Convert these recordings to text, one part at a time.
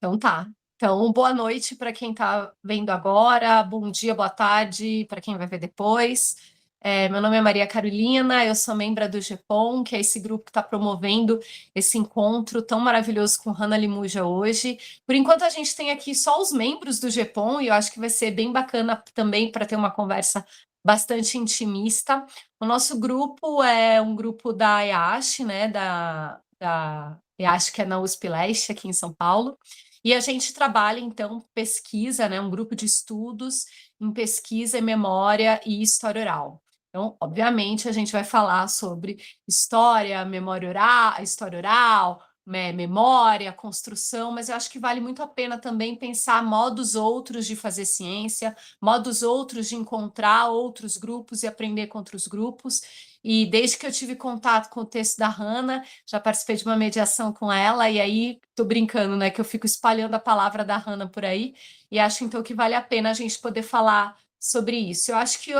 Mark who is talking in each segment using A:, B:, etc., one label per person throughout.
A: Então tá. Então, boa noite para quem está vendo agora, bom dia, boa tarde para quem vai ver depois. Meu nome é Maria Carolina, eu sou membro do GEPOM, que é esse grupo que está promovendo esse encontro tão maravilhoso com Hannah Limuja hoje. Por enquanto, a gente tem aqui só os membros do GEPOM, e eu acho que vai ser bem bacana também para ter uma conversa bastante intimista. O nosso grupo é um grupo da EASH, né, da EASH, que é na USP Leste, aqui em São Paulo. E a gente trabalha, então, pesquisa, né, um grupo de estudos em pesquisa, memória e história oral. Então, obviamente, a gente vai falar sobre história oral, memória, construção, mas eu acho que vale muito a pena também pensar modos outros de fazer ciência, modos outros de encontrar outros grupos e aprender com outros grupos. E desde que eu tive contato com o texto da Hannah, já participei de uma mediação com ela, e aí tô brincando, né? Que eu fico espalhando a palavra da Hannah por aí, e acho então que vale a pena a gente poder falar sobre isso. Eu acho que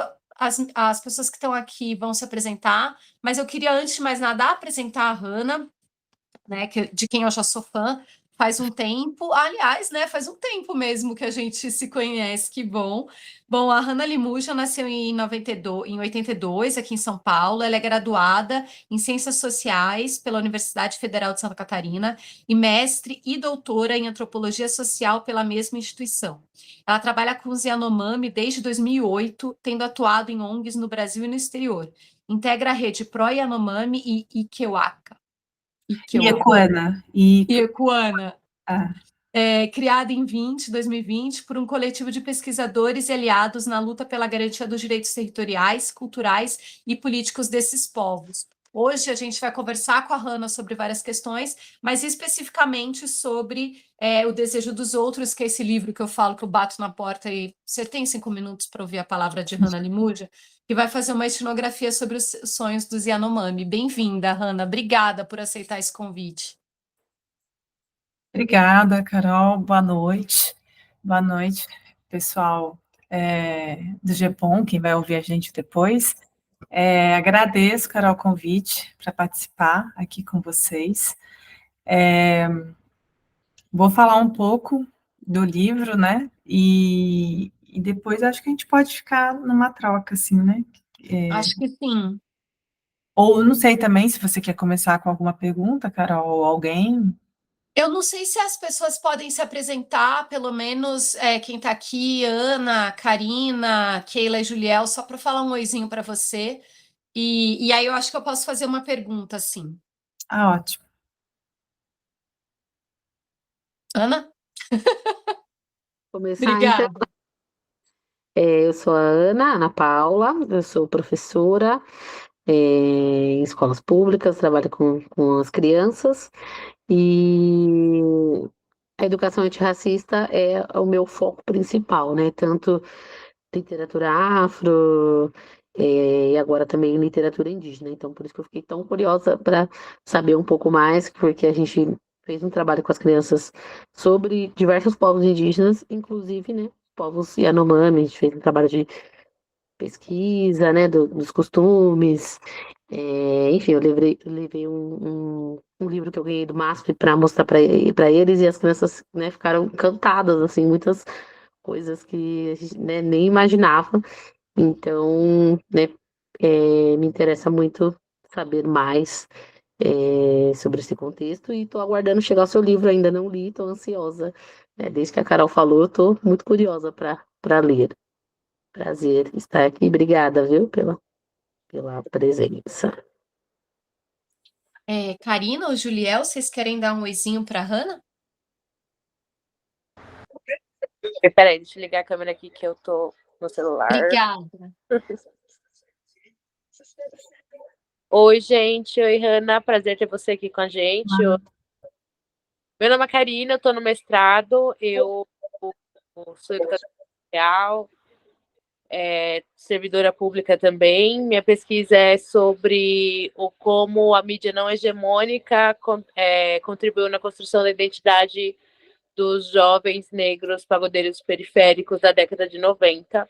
A: as pessoas que estão aqui vão se apresentar, mas eu queria, antes de mais nada, apresentar a Hannah, né, de quem eu já sou fã faz um tempo, aliás, né, faz um tempo mesmo que a gente se conhece, que bom. Bom, a Hannah Limuja nasceu em 92, em 82, aqui em São Paulo. Ela é graduada em Ciências Sociais pela Universidade Federal de Santa Catarina e mestre e doutora em Antropologia Social pela mesma instituição. Ela trabalha com os Yanomami desde 2008, tendo atuado em ONGs no Brasil e no exterior. Integra a rede Pro Yanomami e Ikewaka.
B: Iecuana.
A: Iecuana,
B: Ah,
A: criada em 2020 por um coletivo de pesquisadores e aliados na luta pela garantia dos direitos territoriais, culturais e políticos desses povos. Hoje a gente vai conversar com a Hannah sobre várias questões, mas especificamente sobre O Desejo dos Outros, que é esse livro que eu falo que eu bato na porta e você tem 5 minutos para ouvir a palavra de Hannah Limuja, que vai fazer uma etnografia sobre os sonhos dos Yanomami. Bem-vinda, Hannah. Obrigada por aceitar esse convite.
B: obrigada, Carol. Boa noite. Boa noite, pessoal do GEPOM, quem vai ouvir a gente depois. Agradeço, Carol, o convite para participar aqui com vocês. Vou falar um pouco do livro, né? E depois acho que a gente pode ficar numa troca, assim, né?
A: Acho que sim.
B: Ou não sei também se você quer começar com alguma pergunta, Carol, ou alguém.
A: Eu não sei se as pessoas podem se apresentar, pelo menos quem está aqui, Ana, Karina, Keila e Juliel, só para falar um oizinho para você. E aí eu acho que eu posso fazer uma pergunta, assim.
B: Ah, ótimo.
A: Ana?
C: Começar, então.
A: Obrigada.
C: Eu sou a Ana Paula, eu sou professora em escolas públicas, trabalho com as crianças e a educação antirracista é o meu foco principal, né? Tanto literatura afro, e agora também literatura indígena. Então, por isso que eu fiquei tão curiosa para saber um pouco mais, porque a gente fez um trabalho com as crianças sobre diversos povos indígenas, inclusive, né, povos Yanomami. A gente fez um trabalho de pesquisa, né, dos costumes. Enfim, eu levei um livro que eu ganhei do MASP para mostrar para eles, e as crianças, né, ficaram encantadas, assim, muitas coisas que a gente, né, nem imaginava. Então, né, me interessa muito saber mais sobre esse contexto, e estou aguardando chegar o seu livro. Ainda não li, estou ansiosa. Desde que a Carol falou, eu estou muito curiosa para ler. Prazer estar aqui. Obrigada, viu, pela presença.
A: Karina ou Juliel, vocês querem dar um oizinho para a Hannah?
D: Peraí, deixa eu ligar a câmera aqui que eu tô no celular.
A: Obrigada.
D: Oi, gente. Oi, Hannah. Prazer ter você aqui com a gente. Meu nome é Karina, eu tô no mestrado, eu sou educadora social, servidora pública também. Minha pesquisa é sobre como a mídia não hegemônica contribuiu na construção da identidade dos jovens negros pagodeiros periféricos da década de 90.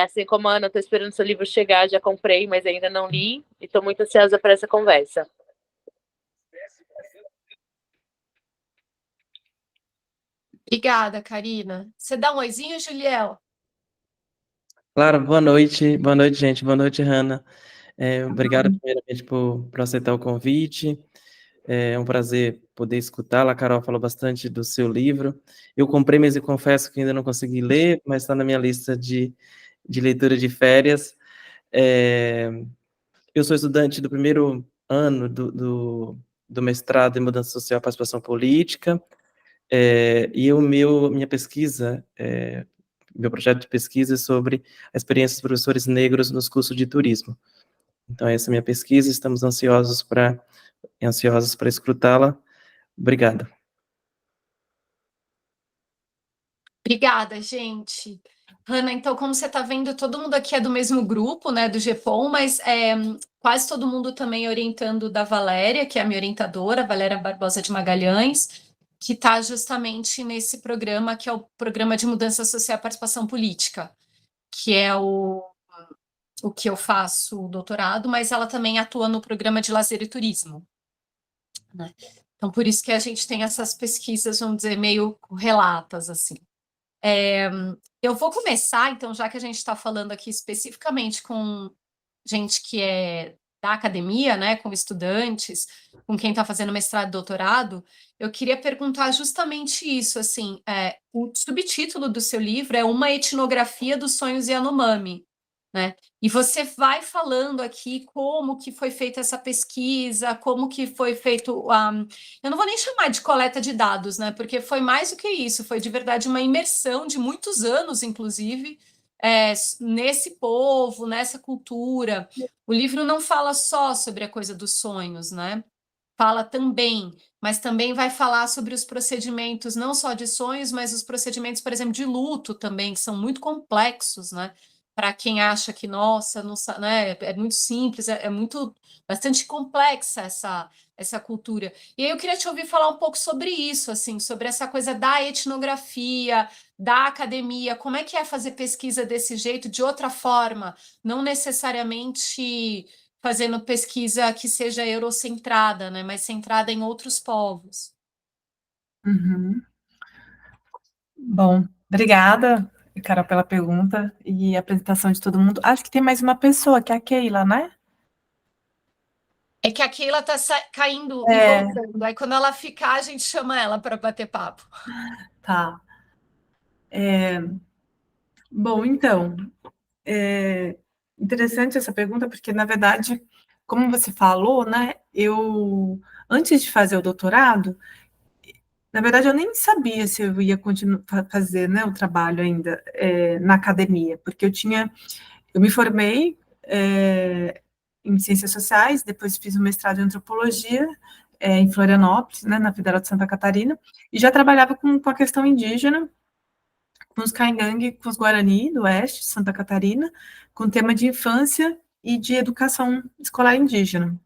D: Assim como a Ana, estou esperando seu livro chegar, já comprei, mas ainda não li, e estou muito ansiosa para essa conversa.
A: Obrigada, Karina. Você dá um oizinho, Juliel?
E: Claro, boa noite, gente, boa noite, Hanna. Obrigado primeiramente por aceitar o convite, é um prazer poder escutá-la. A Carol falou bastante do seu livro. Eu comprei, mas eu confesso que ainda não consegui ler, mas está na minha lista de leitura de férias. Eu sou estudante do primeiro ano do mestrado em Mudança Social e Participação Política, e minha pesquisa, meu projeto de pesquisa é sobre a experiência dos professores negros nos cursos de turismo. Então, essa é a minha pesquisa, estamos ansiosos para escutá-la. Obrigado.
A: Obrigada, gente. Hanna, então, como você está vendo, todo mundo aqui é do mesmo grupo, né, do GEPOM, mas quase todo mundo também orientando da Valéria, que é a minha orientadora, Valéria Barbosa de Magalhães, que está justamente nesse programa, que é o Programa de Mudança Social e Participação Política, que é o que eu faço o doutorado, mas ela também atua no Programa de Lazer e Turismo, né? Então, por isso que a gente tem essas pesquisas, vamos dizer, meio relatas, assim. Eu vou começar, então, já que a gente está falando aqui especificamente com gente que é da academia, né, com estudantes, com quem está fazendo mestrado e doutorado, eu queria perguntar justamente isso, assim, o subtítulo do seu livro é Uma Etnografia dos Sonhos Yanomami, né? E você vai falando aqui como que foi feita essa pesquisa, como que foi feito eu não vou nem chamar de coleta de dados, né? Porque foi mais do que isso, foi de verdade uma imersão de muitos anos, inclusive, nesse povo, nessa cultura. O livro não fala só sobre a coisa dos sonhos, né? Fala também, mas também vai falar sobre os procedimentos, não só de sonhos, mas os procedimentos, por exemplo, de luto também, que são muito complexos, né? Para quem acha que, nossa, não, né, é muito simples, é muito bastante complexa essa cultura. E aí eu queria te ouvir falar um pouco sobre isso, assim, sobre essa coisa da etnografia, da academia, como é que é fazer pesquisa desse jeito, de outra forma, não necessariamente fazendo pesquisa que seja eurocentrada, né, mas centrada em outros povos.
B: Uhum. Bom, obrigada, Carol, pela pergunta e a apresentação de todo mundo. Acho que tem mais uma pessoa, que é a Keila, né?
A: É que a Keila está caindo e voltando. Aí, quando ela ficar, a gente chama ela para bater papo.
B: Tá. Bom, então, interessante essa pergunta, porque, na verdade, como você falou, né, antes de fazer o doutorado, na verdade, eu nem sabia se eu ia continuar fazer, né, o trabalho ainda na academia, porque eu me formei em Ciências Sociais, depois fiz um mestrado em Antropologia em Florianópolis, né, na Federal de Santa Catarina, e já trabalhava com a questão indígena, com os Caingangue, com os Guarani, do oeste de Santa Catarina, com tema de infância e de educação escolar indígena.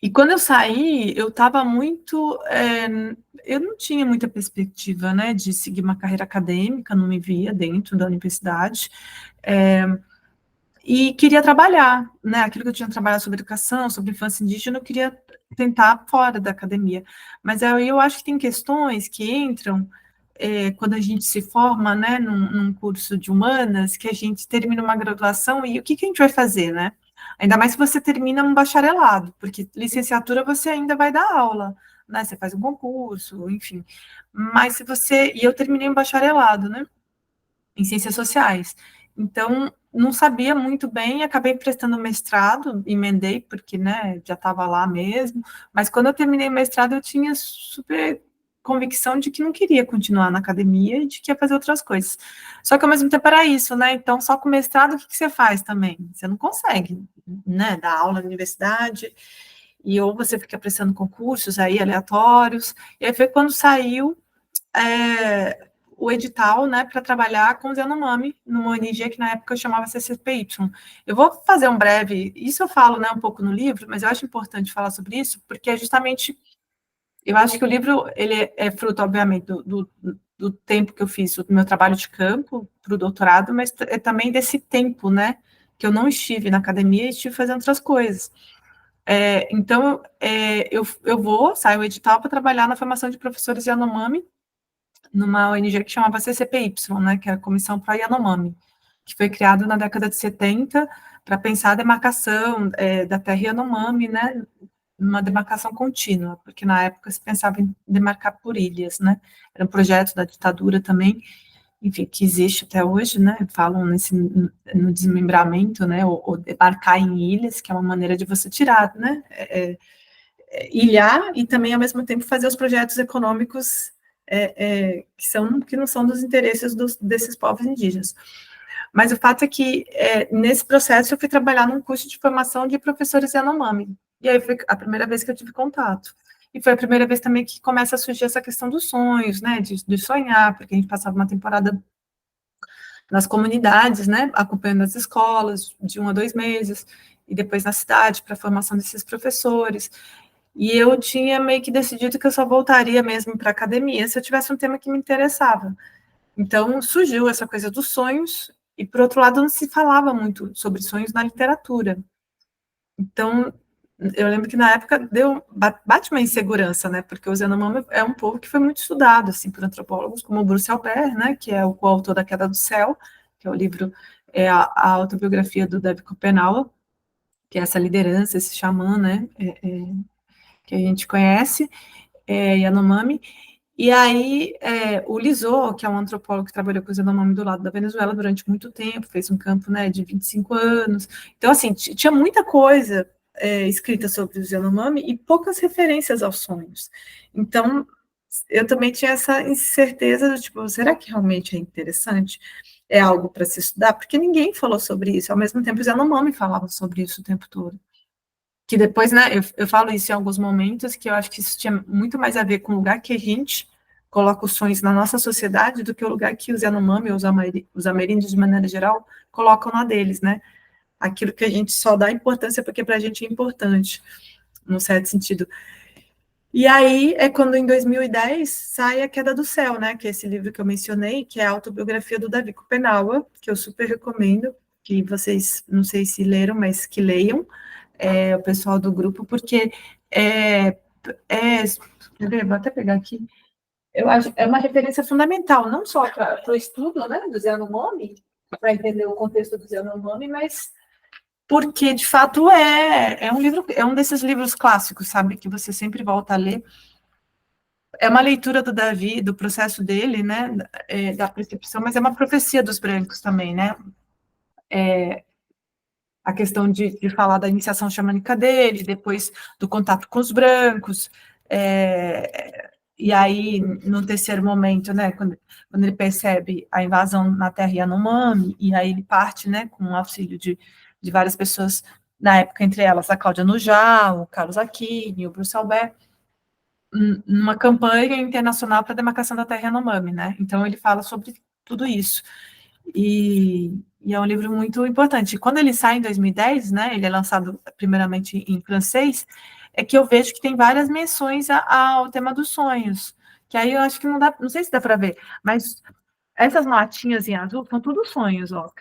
B: E quando eu saí, eu estava muito... eu não tinha muita perspectiva, né, de seguir uma carreira acadêmica, não me via dentro da universidade, e queria trabalhar, né, aquilo que eu tinha trabalhado sobre educação, sobre infância indígena, eu queria tentar fora da academia. Mas aí eu acho que tem questões que entram quando a gente se forma, né, num curso de humanas, que a gente termina uma graduação e o que a gente vai fazer, né? Ainda mais se você termina um bacharelado, porque licenciatura você ainda vai dar aula, né? Você faz um concurso, enfim. Mas e eu terminei um bacharelado, né? Em ciências sociais. Então, não sabia muito bem, acabei prestando mestrado, emendei, porque, né, já estava lá mesmo, mas quando eu terminei o mestrado, eu tinha super convicção de que não queria continuar na academia e de que ia fazer outras coisas. Só que, ao mesmo tempo, era isso, né, então, só com mestrado, o que você faz também? Você não consegue, né, dar aula na universidade, e ou você fica prestando concursos aí, aleatórios, e aí foi quando saiu o edital, né, para trabalhar com os Yanomami, numa ONG que na época chamava CCPY. Eu vou fazer um breve, isso eu falo, né, um pouco no livro, mas eu acho importante falar sobre isso, porque é justamente, eu acho que o livro, ele é fruto, obviamente, do tempo que eu fiz, do meu trabalho de campo, para o doutorado, mas é também desse tempo, né, que eu não estive na academia e estive fazendo outras coisas. Então, saio o edital para trabalhar na formação de professores Yanomami, numa ONG que chamava CCPY, né, que é a Comissão Pro Yanomami, que foi criado na década de 70 para pensar a demarcação da terra Yanomami, né, numa demarcação contínua, porque na época se pensava em demarcar por ilhas, né, era um projeto da ditadura também, enfim, que existe até hoje, né, falam no desmembramento, né, ou demarcar em ilhas, que é uma maneira de você tirar, né, ilhar e também, ao mesmo tempo, fazer os projetos econômicos que não são dos interesses desses povos indígenas. Mas o fato é que, nesse processo, eu fui trabalhar num curso de formação de professores Yanomami. E aí foi a primeira vez que eu tive contato. E foi a primeira vez também que começa a surgir essa questão dos sonhos, né, de sonhar, porque a gente passava uma temporada nas comunidades, né, acompanhando as escolas, de 1 a 2 meses, e depois na cidade, para a formação desses professores. E eu tinha meio que decidido que eu só voltaria mesmo para a academia se eu tivesse um tema que me interessava. Então, surgiu essa coisa dos sonhos, e, por outro lado, não se falava muito sobre sonhos na literatura. Então, eu lembro que na época bate uma insegurança, né, porque o Yanomami é um povo que foi muito estudado, assim, por antropólogos como o Bruce Albert, né, que é o coautor da Queda do Céu, que é o livro, a autobiografia do David Copenaua, que é essa liderança, esse xamã, né, que a gente conhece, Yanomami. E aí, o Lisot, que é um antropólogo que trabalhou com os Yanomami do lado da Venezuela durante muito tempo, fez um campo, né, de 25 anos. Então, assim, tinha muita coisa escrita sobre os Yanomami e poucas referências aos sonhos. Então, eu também tinha essa incerteza do tipo, será que realmente é interessante? É algo para se estudar? Porque ninguém falou sobre isso. Ao mesmo tempo, os Yanomami falavam sobre isso o tempo todo. Que depois, né, eu falo isso em alguns momentos, que eu acho que isso tinha muito mais a ver com o lugar que a gente coloca os sonhos na nossa sociedade do que o lugar que os Yanomami ou os ameríndios, de maneira geral, colocam na deles, né? Aquilo que a gente só dá importância porque para a gente é importante, num certo sentido. E aí é quando, em 2010, sai A Queda do Céu, né, que é esse livro que eu mencionei, que é a autobiografia do Davi Copenaua, que eu super recomendo, que vocês, não sei se leram, mas que leiam, o pessoal do grupo, porque vou até pegar aqui, eu acho é uma referência fundamental, não só para o estudo, né, do Yanomami, para entender o contexto do Yanomami, mas porque, de fato, é um livro, é um desses livros clássicos, sabe, que você sempre volta a ler. É uma leitura do Davi, do processo dele, né, da percepção, mas é uma profecia dos brancos também, né, a questão de falar da iniciação xamânica dele, depois do contato com os brancos, e aí, no terceiro momento, né, quando ele percebe a invasão na terra Yanomami, e aí ele parte, né, com o auxílio de várias pessoas, na época, entre elas a Cláudia Nujá, o Carlos Aquino, o Bruce Albert, numa campanha internacional para a demarcação da terra Yanomami, né, então ele fala sobre tudo isso. E é um livro muito importante. Quando ele sai em 2010, né, ele é lançado primeiramente em francês, é que eu vejo que tem várias menções ao tema dos sonhos, que aí eu acho que não dá, não sei se dá para ver, mas essas notinhas em azul são tudo sonhos, ó,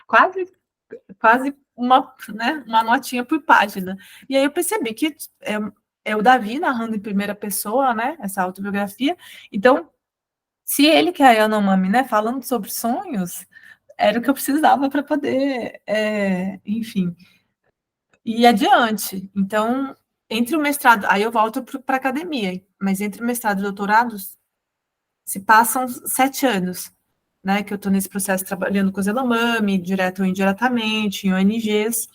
B: quase uma, né, uma notinha por página. E aí eu percebi que é o Davi narrando em primeira pessoa, né, essa autobiografia. Então, se ele, que é a Yanomami, né, falando sobre sonhos, era o que eu precisava para poder, enfim, ir adiante. Então, entre o mestrado, aí eu volto para a academia, mas entre o mestrado e o doutorado, se passam 7 anos, né, que eu estou nesse processo trabalhando com os Yanomami, direto ou indiretamente, em ONGs,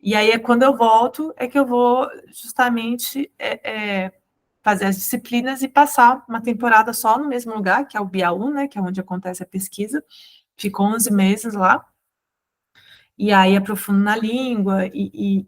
B: e aí é quando eu volto, é que eu vou justamente fazer as disciplinas e passar uma temporada só no mesmo lugar, que é o Biaú, né, que é onde acontece a pesquisa, fico 11 meses lá, e aí aprofundo na língua e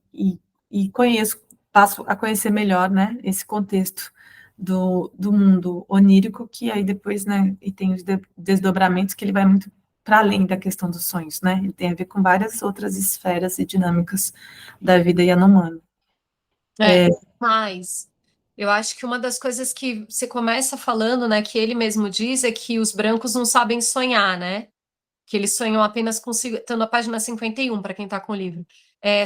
B: passo a conhecer melhor, né, esse contexto do mundo onírico, que aí depois, né, e tem os desdobramentos que ele vai muito para além da questão dos sonhos, né, ele tem a ver com várias outras esferas e dinâmicas da vida Yanomami.
A: Mas eu acho que uma das coisas que você começa falando, né, que ele mesmo diz, é que os brancos não sabem sonhar, né? que ele sonhou apenas consigo, estou na página 51, para quem está com o livro,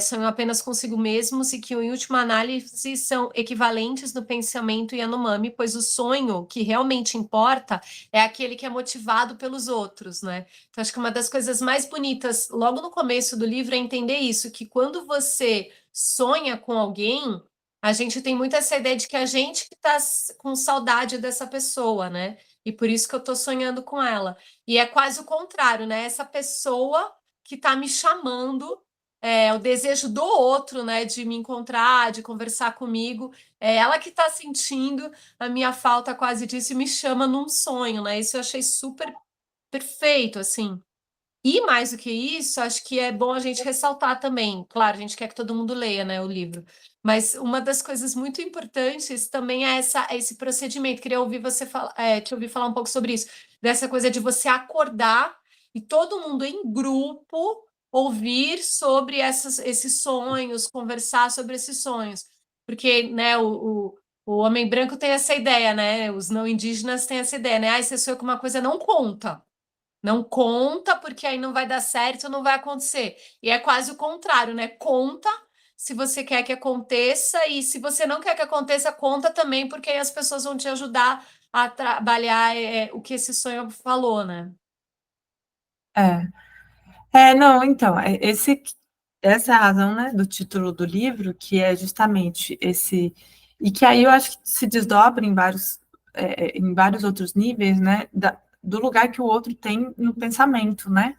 A: sonham apenas consigo mesmos e que, em última análise, são equivalentes no pensamento Yanomami, pois o sonho que realmente importa é aquele que é motivado pelos outros, né? Então, acho que uma das coisas mais bonitas, logo no começo do livro, é entender isso, que quando você sonha com alguém, a gente tem muito essa ideia de que a gente que está com saudade dessa pessoa, né? E por isso que eu estou sonhando com ela. E é quase o contrário, né? Essa pessoa que está me chamando, o desejo do outro, né? De me encontrar, de conversar comigo, é ela que está sentindo a minha falta quase disso e me chama num sonho, né? Isso eu achei super perfeito, assim. E mais do que isso, acho que é bom a gente ressaltar também. Claro, a gente quer que todo mundo leia, né, o livro. Mas uma das coisas muito importantes também é esse procedimento. Queria ouvir você te ouvir falar um pouco sobre isso, dessa coisa de você acordar e todo mundo em grupo ouvir sobre esses sonhos, conversar sobre esses sonhos. Porque, né, o homem branco tem essa ideia, né? Os não indígenas têm essa ideia, né? Ah, você sonhou com uma coisa, não conta. Não conta, porque aí não vai dar certo, não vai acontecer. E é quase o contrário, né? Conta se você quer que aconteça, e se você não quer que aconteça, conta também, porque aí as pessoas vão te ajudar a trabalhar o que esse sonho falou, né?
B: Não, então, essa é a razão, né, do título do livro, que é justamente esse, e que aí eu acho que se desdobra em vários outros níveis, né, do lugar que o outro tem no pensamento, né,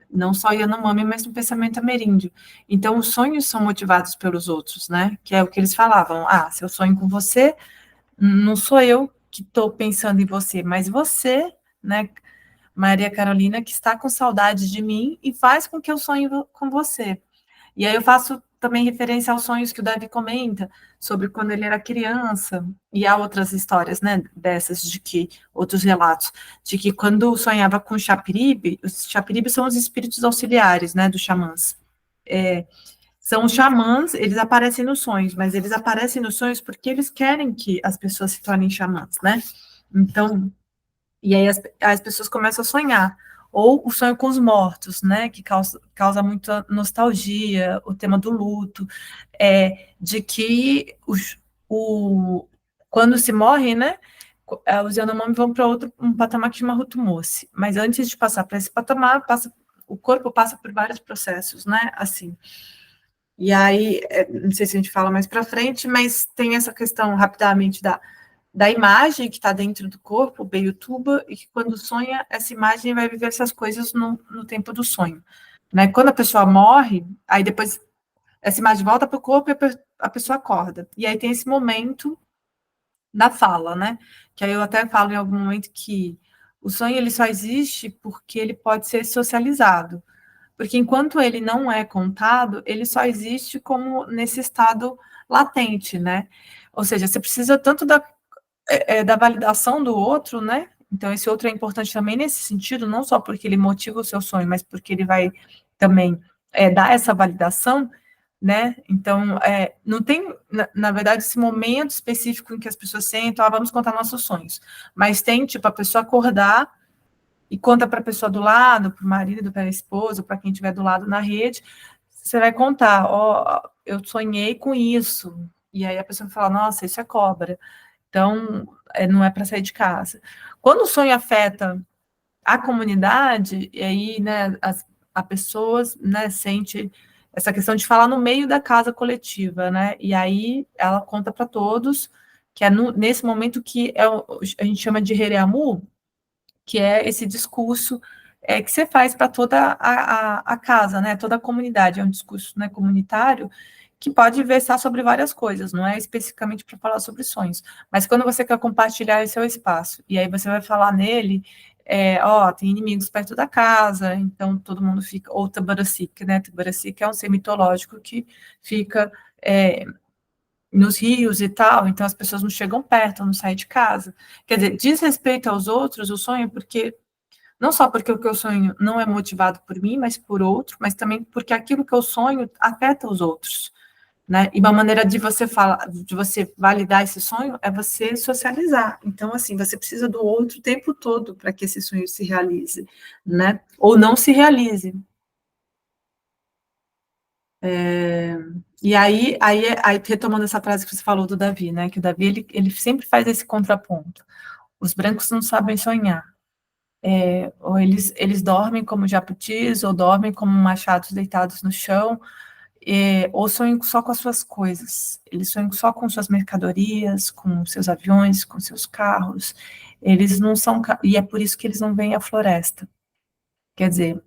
B: não só Yanomami, mas no pensamento ameríndio. Então, os sonhos são motivados pelos outros, né, que é o que eles falavam, se eu sonho com você, não sou eu que estou pensando em você, mas você, né, Maria Carolina, que está com saudade de mim e faz com que eu sonhe com você. E aí eu faço também referência aos sonhos que o Davi comenta, sobre quando ele era criança, e há outras histórias, né, dessas, outros relatos, de que quando sonhava com Chapiribe, os Chapiribe são os espíritos auxiliares, né, dos xamãs. São os xamãs, eles aparecem nos sonhos, mas eles aparecem nos sonhos porque eles querem que as pessoas se tornem xamãs, né? Então, e aí as pessoas começam a sonhar. Ou o sonho com os mortos, né? Que causa muita nostalgia, o tema do luto, de que quando se morre, né? Os Yanomami vão para um patamar que chama Hutumose. Mas antes de passar para esse patamar, o corpo passa por vários processos, né? Assim. E aí, não sei se a gente fala mais para frente, mas tem essa questão rapidamente da imagem que está dentro do corpo, o Beiutuba, e que quando sonha, essa imagem vai viver essas coisas no tempo do sonho. Né? Quando a pessoa morre, aí depois essa imagem volta para o corpo e a pessoa acorda. E aí tem esse momento da fala, né? Que aí eu até falo em algum momento que o sonho ele só existe porque ele pode ser socializado. Porque enquanto ele não é contado, ele só existe como nesse estado latente, né? Ou seja, você precisa tanto da validação do outro, né? Então, esse outro é importante também nesse sentido, não só porque ele motiva o seu sonho, mas porque ele vai também dar essa validação, né? Então, não tem, na verdade, esse momento específico em que as pessoas sentam, vamos contar nossos sonhos. Mas tem, tipo, a pessoa acordar e conta para a pessoa do lado, para o marido, para a esposa, para quem estiver do lado na rede, você vai contar, eu sonhei com isso. E aí a pessoa fala, nossa, isso é cobra. Então, não é para sair de casa. Quando o sonho afeta a comunidade, e aí, né, a pessoas, né, sente essa questão de falar no meio da casa coletiva, né, e aí ela conta para todos, que é nesse momento que a gente chama de Hereamu, que é esse discurso que você faz para toda a casa, né, toda a comunidade, é um discurso, né, comunitário, que pode versar sobre várias coisas, não é especificamente para falar sobre sonhos, mas quando você quer compartilhar esse seu espaço, e aí você vai falar nele, tem inimigos perto da casa, então todo mundo fica, ou Tabarasica, né, Tabarasica é um ser mitológico que fica nos rios e tal, então as pessoas não chegam perto, não saem de casa, quer dizer, diz respeito aos outros, o sonho, porque não só porque o que eu sonho não é motivado por mim, mas por outro, mas também porque aquilo que eu sonho afeta os outros. né? E uma maneira de você falar, de você validar esse sonho é você socializar. Então, assim, você precisa do outro o tempo todo para que esse sonho se realize, né? Ou não se realize. E aí, retomando essa frase que você falou do Davi, né? Que o Davi, ele sempre faz esse contraponto. Os brancos não sabem sonhar. Ou eles dormem como jabutis, ou dormem como machados deitados no chão, ou sonham só com as suas coisas. Eles sonham só com suas mercadorias, com seus aviões, com seus carros. Eles não são... E é por isso que eles não vêm à floresta. Quer dizer,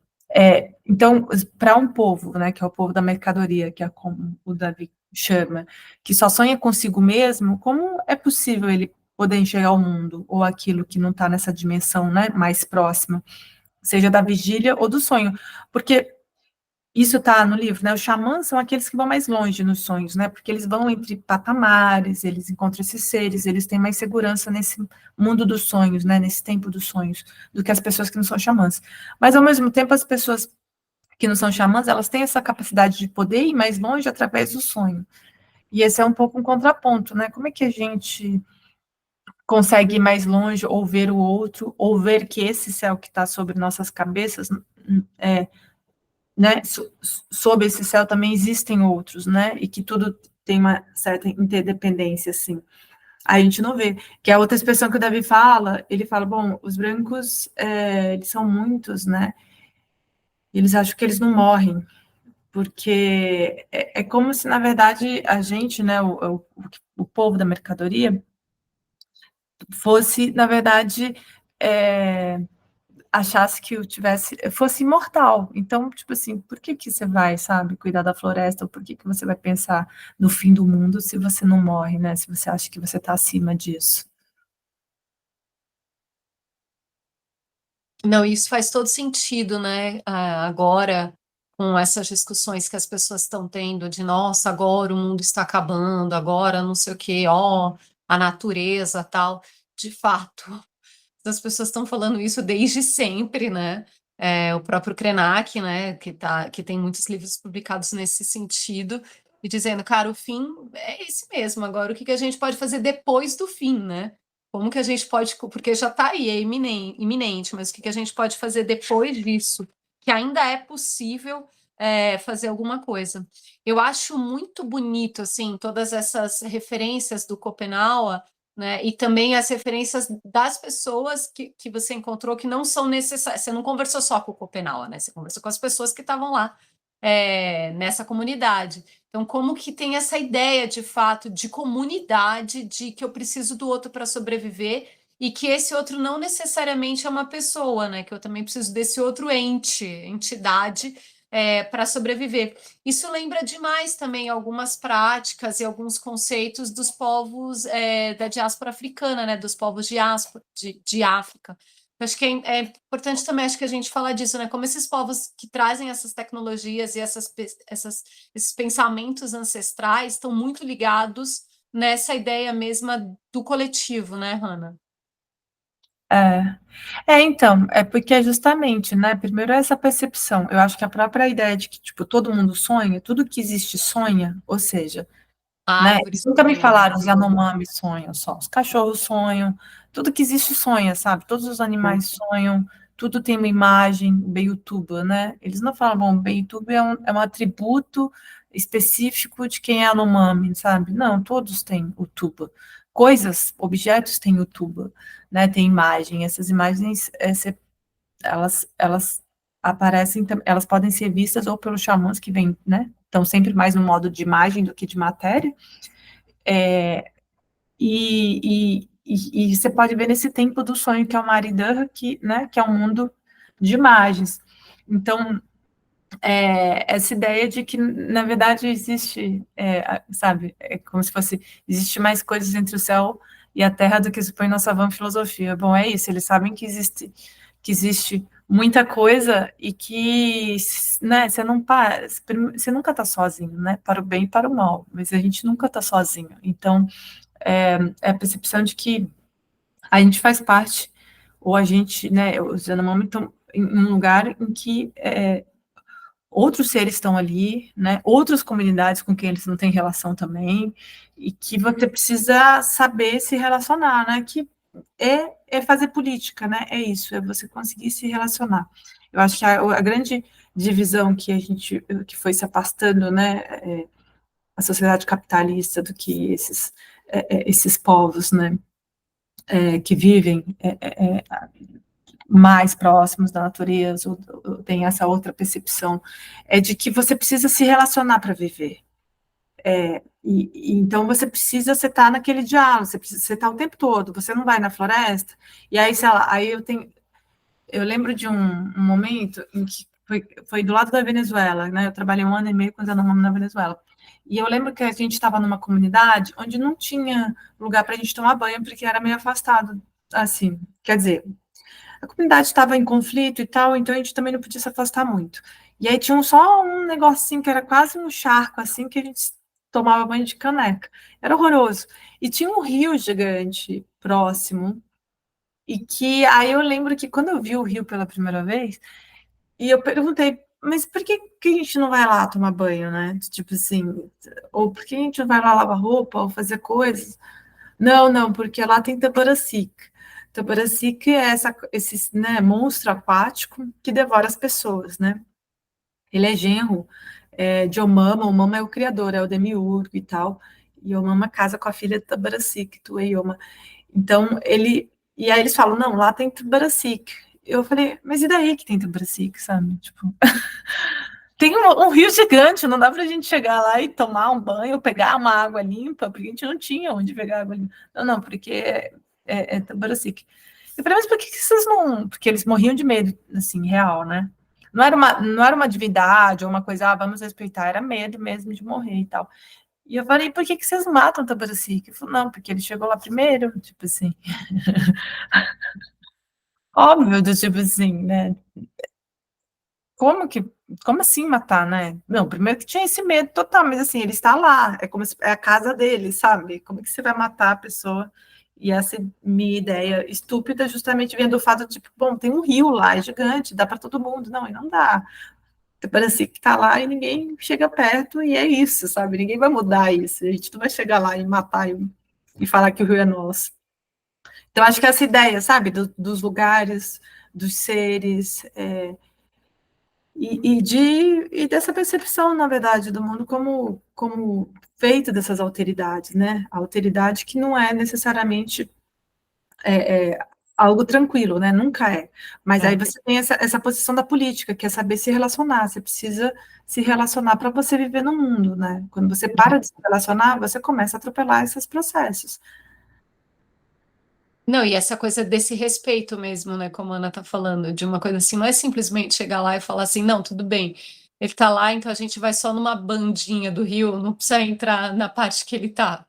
B: então, para um povo, né, que é o povo da mercadoria, que é como o Davi chama, que só sonha consigo mesmo, como é possível ele poder enxergar o mundo, ou aquilo que não está nessa dimensão, né, mais próxima, seja da vigília ou do sonho? Porque isso está no livro, né? Os xamãs são aqueles que vão mais longe nos sonhos, né? Porque eles vão entre patamares, eles encontram esses seres, eles têm mais segurança nesse mundo dos sonhos, né? Nesse tempo dos sonhos, do que as pessoas que não são xamãs. Mas, ao mesmo tempo, as pessoas que não são xamãs, elas têm essa capacidade de poder ir mais longe através do sonho. E esse é um pouco um contraponto, né? Como é que a gente consegue ir mais longe, ou ver o outro, ou ver que esse céu que está sobre nossas cabeças né, sob esse céu também existem outros, né, e que tudo tem uma certa interdependência, assim. A gente não vê, que é a outra expressão que o Davi fala, ele fala, bom, os brancos, eles são muitos, né, eles acham que eles não morrem, porque é como se, na verdade, a gente, né, o povo da mercadoria, fosse, na verdade, achasse que eu fosse imortal. Então, tipo assim, por que que você vai, sabe, cuidar da floresta, ou por que que você vai pensar no fim do mundo se você não morre, né? Se você acha que você está acima disso.
A: Não, isso faz todo sentido, né? Agora, com essas discussões que as pessoas estão tendo de, nossa, agora o mundo está acabando, agora não sei o quê, ó, a natureza, tal. De fato, as pessoas estão falando isso desde sempre, né? O próprio Krenak, né, que tem muitos livros publicados nesse sentido, e dizendo, cara, o fim é esse mesmo. Agora, o que que a gente pode fazer depois do fim, né? Como que a gente pode, porque já está aí, é iminente, mas o que que a gente pode fazer depois disso? Que ainda é possível fazer alguma coisa. Eu acho muito bonito, assim, todas essas referências do Schopenhauer, né? E também as referências das pessoas que você encontrou que não são necessárias. Você não conversou só com o Schopenhauer, né? Você conversou com as pessoas que estavam lá nessa comunidade. Então, como que tem essa ideia, de fato, de comunidade, de que eu preciso do outro para sobreviver e que esse outro não necessariamente é uma pessoa, né? Que eu também preciso desse outro entidade, para sobreviver. Isso lembra demais também algumas práticas e alguns conceitos dos povos da diáspora africana, né? Dos povos de África. Eu acho que é importante também, acho que a gente falar disso, né? Como esses povos que trazem essas tecnologias e esses pensamentos ancestrais estão muito ligados nessa ideia mesma do coletivo, né, Hanna?
B: Então, é porque é justamente, né, primeiro essa percepção, eu acho que a própria ideia de que, tipo, todo mundo sonha, tudo que existe sonha, ou seja,
A: Ah,
B: né,
A: por
B: eles
A: isso
B: nunca me
A: também, né?
B: falaram, os Yanomami sonham só, os cachorros sonham, tudo que existe sonha, sabe, todos os animais sonham, tudo tem uma imagem, o Beituba, né, eles não falam, bom, o Beituba é um atributo específico de quem é Yanomami, sabe, não, todos têm o tuba, coisas, objetos têm o tuba, né, tem imagem, essas imagens, elas aparecem, elas podem ser vistas ou pelos xamãs que vêm, né, estão sempre mais no modo de imagem do que de matéria, e você pode ver nesse tempo do sonho, que é o Maridan, né, que é um mundo de imagens. Então, essa ideia de que, na verdade, existe, sabe, é como se fosse, existe mais coisas entre o céu e a terra do que supõe nossa vã filosofia. Bom, é isso, eles sabem que existe muita coisa e que, né, você nunca está sozinho, né, para o bem e para o mal, mas a gente nunca está sozinho. Então, a percepção de que a gente faz parte, ou a gente, né, os Yanomami estão em um lugar em que outros seres estão ali, né? Outras comunidades com quem eles não têm relação também, e que você precisa saber se relacionar, né? Que é fazer política, né? É isso, é você conseguir se relacionar. Eu acho que a grande divisão que foi se afastando, né? A sociedade capitalista do que esses povos, né? Que vivem mais próximos da natureza, ou tem essa outra percepção, é de que você precisa se relacionar para viver. Então você precisa, você tá naquele diálogo, você tá o tempo todo, você não vai na floresta, e aí, sei lá, eu lembro de um momento em que foi do lado da Venezuela, né? Eu trabalhei 1 ano e meio com os Yanomami na Venezuela. E eu lembro que a gente estava numa comunidade onde não tinha lugar para a gente tomar banho, porque era meio afastado, assim. Quer dizer, a comunidade estava em conflito e tal, então a gente também não podia se afastar muito. E aí tinha só um negocinho que era quase um charco, assim, que a gente tomava banho de caneca. Era horroroso. E tinha um rio gigante próximo, e que aí eu lembro que quando eu vi o rio pela primeira vez, e eu perguntei, mas por que a gente não vai lá tomar banho, né? Tipo assim, ou por que a gente não vai lá lavar roupa ou fazer coisas? Não, não, porque lá tem Tabarasica. Tabarasica é esse, né, monstro aquático que devora as pessoas, né? Ele é genro de Omama. Omama é o criador, é o demiurgo e tal. E Omama casa com a filha de Tabarasica, Tueyoma. Então, e aí eles falam, não, lá tem Tabarasica. Eu falei, mas e daí que tem Tabarasica, sabe? Tipo, tem um rio gigante, não dá pra gente chegar lá e tomar um banho, pegar uma água limpa, porque a gente não tinha onde pegar água limpa. Não, não, porque é Tabarasica. Eu falei, mas por que vocês não... Porque eles morriam de medo, assim, real, né? Não era uma divindade ou uma coisa, vamos respeitar, era medo mesmo de morrer e tal. E eu falei, por que vocês matam o Tabarasica? Ele falou, não, porque ele chegou lá primeiro, tipo assim. Óbvio, do tipo assim, né? Como assim matar, né? Não, primeiro que tinha esse medo total, mas assim, ele está lá, é como se, é a casa dele, sabe? Como que você vai matar a pessoa? E essa minha ideia estúpida justamente vem do fato de, tipo, bom, tem um rio lá, é gigante, dá para todo mundo. Não, e não dá. Parece que tá lá e ninguém chega perto, e é isso, sabe? Ninguém vai mudar isso. A gente não vai chegar lá e matar e falar que o rio é nosso. Então, acho que essa ideia, sabe, dos lugares, dos seres, e dessa percepção, na verdade, do mundo como feito dessas alteridades, né? A alteridade que não é necessariamente algo tranquilo, né? Nunca é. Mas aí você tem essa posição da política, que é saber se relacionar. Você precisa se relacionar para você viver no mundo, né? Quando você para de se relacionar, você começa a atropelar esses processos.
A: Não, e essa coisa desse respeito mesmo, né? Como a Ana tá falando, de uma coisa assim, não é simplesmente chegar lá e falar assim, não, tudo bem, ele tá lá, então a gente vai só numa bandinha do rio, não precisa entrar na parte que ele tá,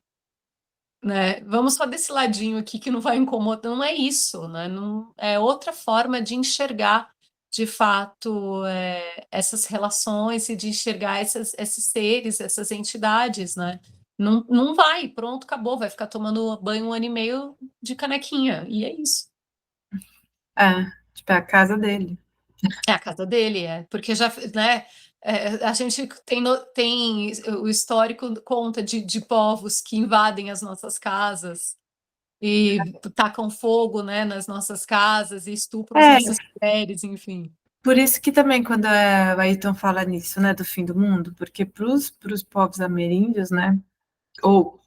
A: né? Vamos só desse ladinho aqui que não vai incomodar, não é isso, né? Não, é outra forma de enxergar, de fato, essas relações e de enxergar esses seres, essas entidades, né? Não, não vai, pronto, acabou, vai ficar tomando banho 1 ano e meio de canequinha, e é isso.
B: Tipo, é a casa dele.
A: É a casa dele, porque já, né, a gente tem o histórico conta de povos que invadem as nossas casas e tacam fogo, né, nas nossas casas e estupram as
B: É,
A: nossas mulheres, enfim.
B: por isso que também quando o Ayrton fala nisso, né, do fim do mundo, porque para os povos ameríndios, né, ou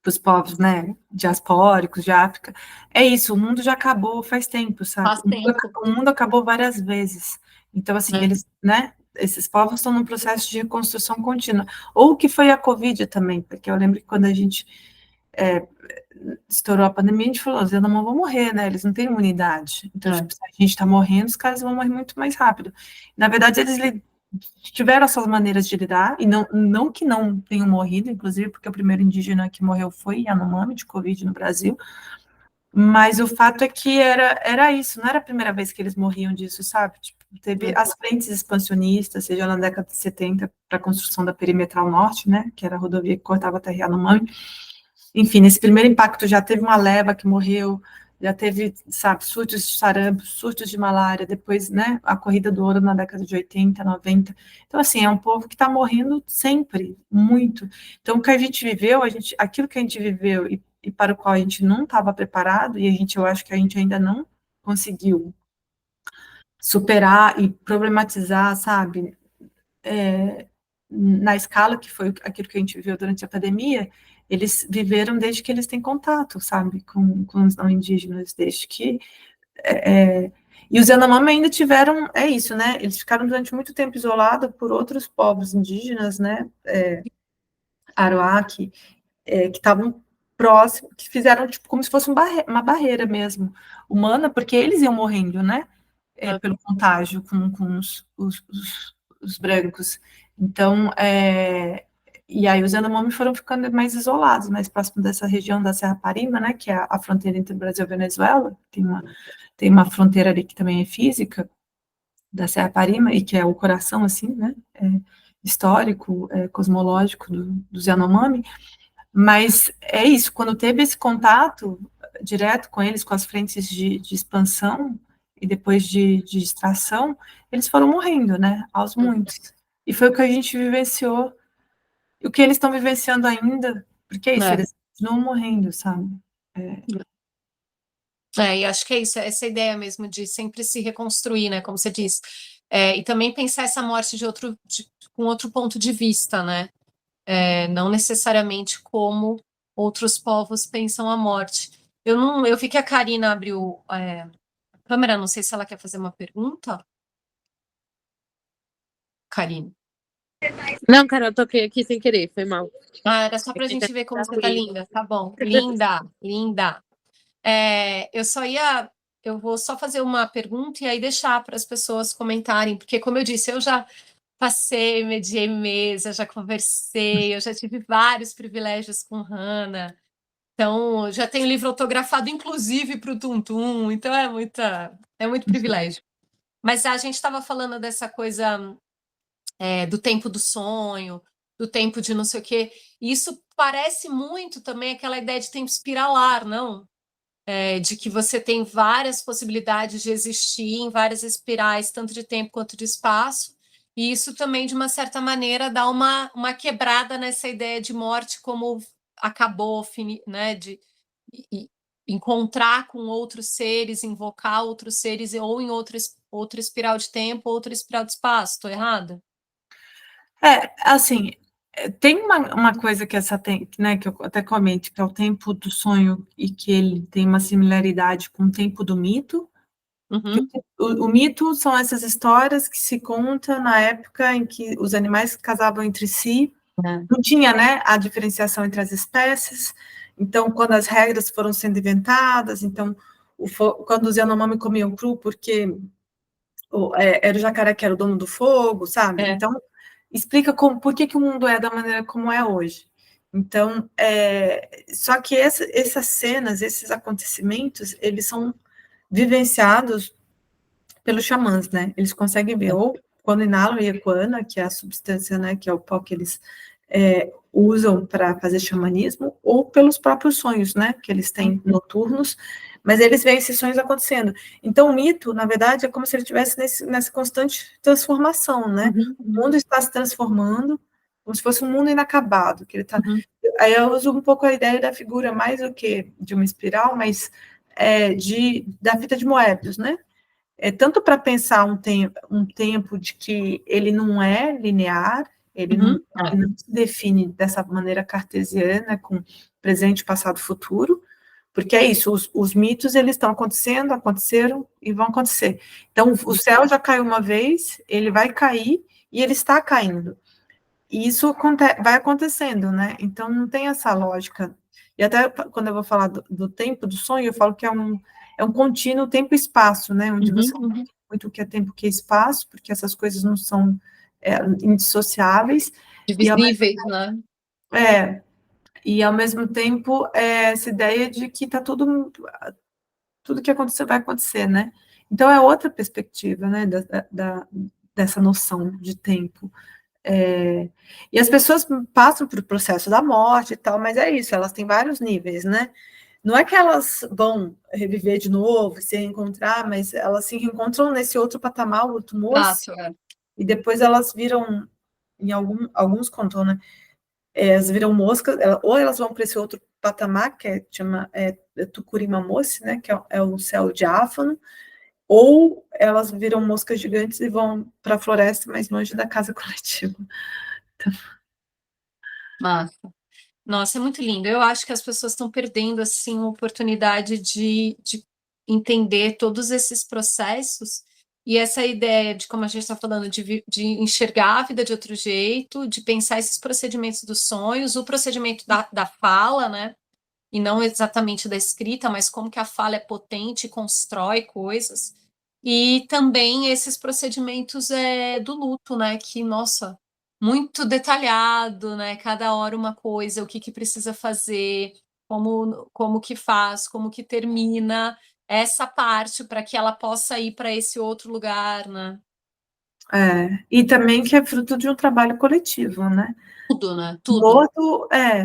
B: para os povos, né, diaspóricos de África, é isso, o mundo já acabou faz tempo, sabe?
A: Faz tempo.
B: O mundo acabou várias vezes. Então, assim,
A: É.
B: eles, né, esses povos estão num processo de reconstrução contínua. Ou o que foi a Covid também, porque eu lembro que quando a gente estourou a pandemia, a gente falou, os Yanomami vão morrer, né? Eles não têm imunidade. Então, tipo, se a gente está morrendo, os caras vão morrer muito mais rápido. Na verdade, eles tiveram as suas maneiras de lidar, e não que não tenham morrido, inclusive, porque o primeiro indígena que morreu foi Yanomami, de Covid no Brasil, mas o fato é que era isso, não era a primeira vez que eles morriam disso, sabe? Tipo, teve as frentes expansionistas, seja na década de 70, para a construção da Perimetral Norte, né, que era a rodovia que cortava a terra Yanomami. Enfim, nesse primeiro impacto já teve uma leva que morreu, já teve, sabe, surtos de sarampo, surtos de malária, depois, né, a corrida do ouro na década de 80, 90. Então, assim, é um povo que está morrendo sempre, muito. Então, o que a gente viveu, aquilo que a gente viveu e para o qual a gente não estava preparado, e eu acho que a gente ainda não conseguiu superar e problematizar, sabe, na escala que foi aquilo que a gente viveu durante a pandemia, eles viveram desde que eles têm contato, sabe, com os não indígenas, desde que... e os Yanomami ainda tiveram, é isso, né, eles ficaram durante muito tempo isolados por outros povos indígenas, né, Aruac, que estavam próximos, que fizeram, tipo, como se fosse uma barreira mesmo, humana, porque eles iam morrendo, né, pelo contágio com os brancos. Então, e aí os Yanomami foram ficando mais isolados, mais próximo dessa região da Serra Parima, né, que é a fronteira entre Brasil e Venezuela, tem uma fronteira ali que também é física, da Serra Parima, e que é o coração, assim, né, histórico, cosmológico dos Yanomami, mas é isso, quando teve esse contato direto com eles, com as frentes de expansão e depois de extração, eles foram morrendo, né, aos muitos. E foi o que a gente vivenciou, e o que eles estão vivenciando ainda, porque é isso, eles continuam morrendo, sabe?
A: E acho que é isso, essa ideia mesmo de sempre se reconstruir, né, como você diz. E também pensar essa morte com outro ponto de vista, né? Não necessariamente como outros povos pensam a morte. Eu vi que a Karina abriu a câmera, não sei se ela quer fazer uma pergunta. Karina.
D: Não, Carol, toquei aqui sem querer, foi mal.
A: Era só para a gente ver como você tá linda, tá bom. Linda, linda. Eu vou só fazer uma pergunta e aí deixar para as pessoas comentarem, porque, como eu disse, eu já passei, mediei mesa, já conversei, eu já tive vários privilégios com Hannah. Então, já tenho livro autografado, inclusive para o Tum, então é muito privilégio. Mas a gente estava falando dessa coisa do tempo do sonho, do tempo de não sei o quê. E isso parece muito também aquela ideia de tempo espiralar, não? De que você tem várias possibilidades de existir em várias espirais, tanto de tempo quanto de espaço. E isso também, de uma certa maneira, dá uma quebrada nessa ideia de morte como acabou, né? E encontrar com outros seres, invocar outros seres, ou em outra espiral de tempo, outra espiral de espaço. Estou errada?
B: Assim, tem uma coisa que né, que eu até comento, que é o tempo do sonho, e que ele tem uma similaridade com o tempo do mito.
A: Uhum.
B: O mito são essas histórias que se contam na época em que os animais casavam entre si, não tinha, né, a diferenciação entre as espécies. Então, quando as regras foram sendo inventadas, então, quando os Yanomami comiam cru, porque era o jacaré que era o dono do fogo, sabe? Então, explica por que o mundo é da maneira como é hoje. Então, só que essas cenas, esses acontecimentos, eles são vivenciados pelos xamãs, né? Eles conseguem ver ou quando inalam iequana, que é a substância, né, que é o pó que eles usam para fazer xamanismo, ou pelos próprios sonhos, né, que eles têm noturnos, mas eles veem esses sonhos acontecendo. Então, o mito, na verdade, é como se ele estivesse nessa constante transformação, né? O mundo está se transformando, como se fosse um mundo inacabado, que ele está... Aí eu uso um pouco a ideia da figura mais do que de uma espiral, mas da fita de Moebius, né? Tanto para pensar um tempo de que ele não é linear, ele não se define dessa maneira cartesiana, com presente, passado, futuro, porque é isso, os mitos, eles estão acontecendo, aconteceram e vão acontecer. Então, o céu já caiu uma vez, ele vai cair e ele está caindo. E isso vai acontecendo, né? Então, não tem essa lógica. E até quando eu vou falar do tempo do sonho, eu falo que é um contínuo tempo e espaço, né? Onde você não tem muito o que é tempo, o que é espaço, porque essas coisas não são indissociáveis.
A: Divisíveis, né?
B: E ao mesmo tempo, essa ideia de que tá tudo que acontecer vai acontecer, né? Então, é outra perspectiva, né? Dessa noção de tempo. E as pessoas passam por o processo da morte e tal, mas é isso, elas têm vários níveis, né? não é que elas vão reviver de novo, se reencontrar, mas elas se reencontram nesse outro patamar, o outro moço, e depois elas viram, alguns contam, né? Elas viram moscas, ou elas vão para esse outro patamar, que chama Tucurimamosse, né? Que é o céu diáfano, ou elas viram moscas gigantes e vão para a floresta mais longe da casa coletiva.
A: Massa. Nossa, é muito lindo. Eu acho que as pessoas estão perdendo assim a oportunidade de entender todos esses processos e essa ideia de, como a gente está falando, de enxergar a vida de outro jeito, de pensar esses procedimentos dos sonhos, o procedimento da fala, né? E não exatamente da escrita, mas como que a fala é potente e constrói coisas. E também esses procedimentos do luto, né? Que, nossa, muito detalhado, né? Cada hora uma coisa, o que que precisa fazer, como que faz, como que termina essa parte para que ela possa ir para esse outro lugar, né?
B: E também que é fruto de um trabalho coletivo, né?
A: Tudo, né? Tudo.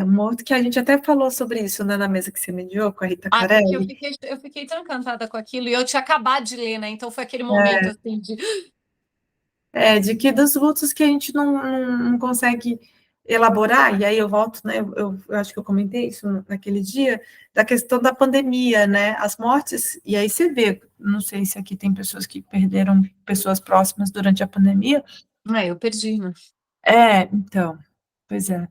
B: Morto, que a gente até falou sobre isso, né, na mesa que você mediou com a Rita
A: Porque
B: Carelli.
A: eu fiquei tão encantada com aquilo e eu tinha acabado de ler, né? Então foi aquele momento assim de
B: De que dos lutos que a gente não consegue elaborar, e aí eu volto, né, eu acho que eu comentei isso naquele dia, da questão da pandemia, né, as mortes, e aí você vê, não sei se aqui tem pessoas que perderam pessoas próximas durante a pandemia.
A: eu perdi, né?
B: Então, pois é.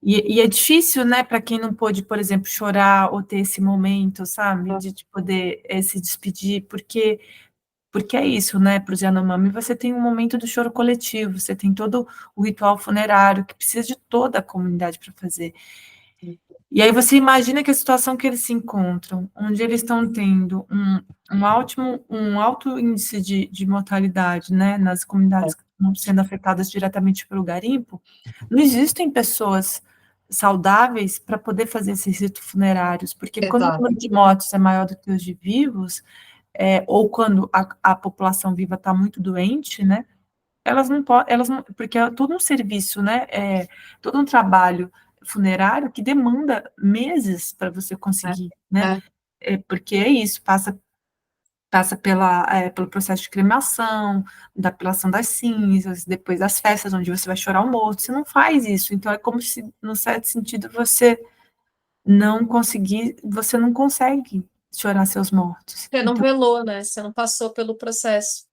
B: E é difícil, né, para quem não pôde, por exemplo, chorar ou ter esse momento, sabe, de poder se despedir, porque é isso, né, para os Yanomami, você tem um momento do choro coletivo, você tem todo o ritual funerário, que precisa de toda a comunidade para fazer. E aí você imagina que a situação que eles se encontram, onde eles estão tendo um alto índice de mortalidade, né, nas comunidades que estão sendo afetadas diretamente pelo garimpo, não existem pessoas saudáveis para poder fazer esses ritos funerários, porque quando o número de mortos é maior do que os de vivos, ou quando a população viva está muito doente, né, elas não podem, porque é todo um serviço, né, todo um trabalho funerário que demanda meses para você conseguir, né, porque é isso, passa pelo processo de cremação, da apelação das cinzas, depois das festas, onde você vai chorar o morto, você não faz isso, então é como se, num certo sentido, você não consegue chorar seus mortos.
A: Você não velou, né? Você não passou pelo processo.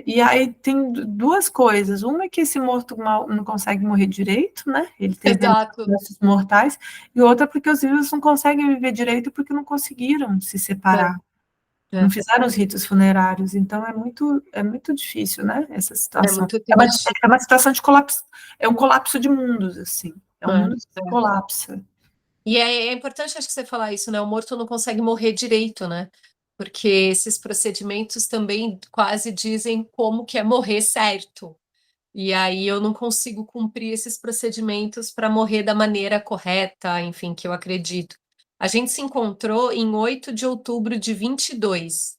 B: E aí tem duas coisas. Uma é que esse morto mal não consegue morrer direito, né? Ele teve
A: Exato.
B: doenças mortais. E outra porque os vivos não conseguem viver direito porque não conseguiram se separar. Não fizeram os ritos funerários. Então é muito difícil, né? Essa situação.
A: muito
B: É uma situação de colapso. É um colapso de mundos, assim. É um mundo que colapsa.
A: E é importante, acho que você falar isso, né? O morto não consegue morrer direito, né? Porque esses procedimentos também quase dizem como que é morrer certo. E aí eu não consigo cumprir esses procedimentos para morrer da maneira correta, enfim, que eu acredito. A gente se encontrou em 8 de outubro de 22,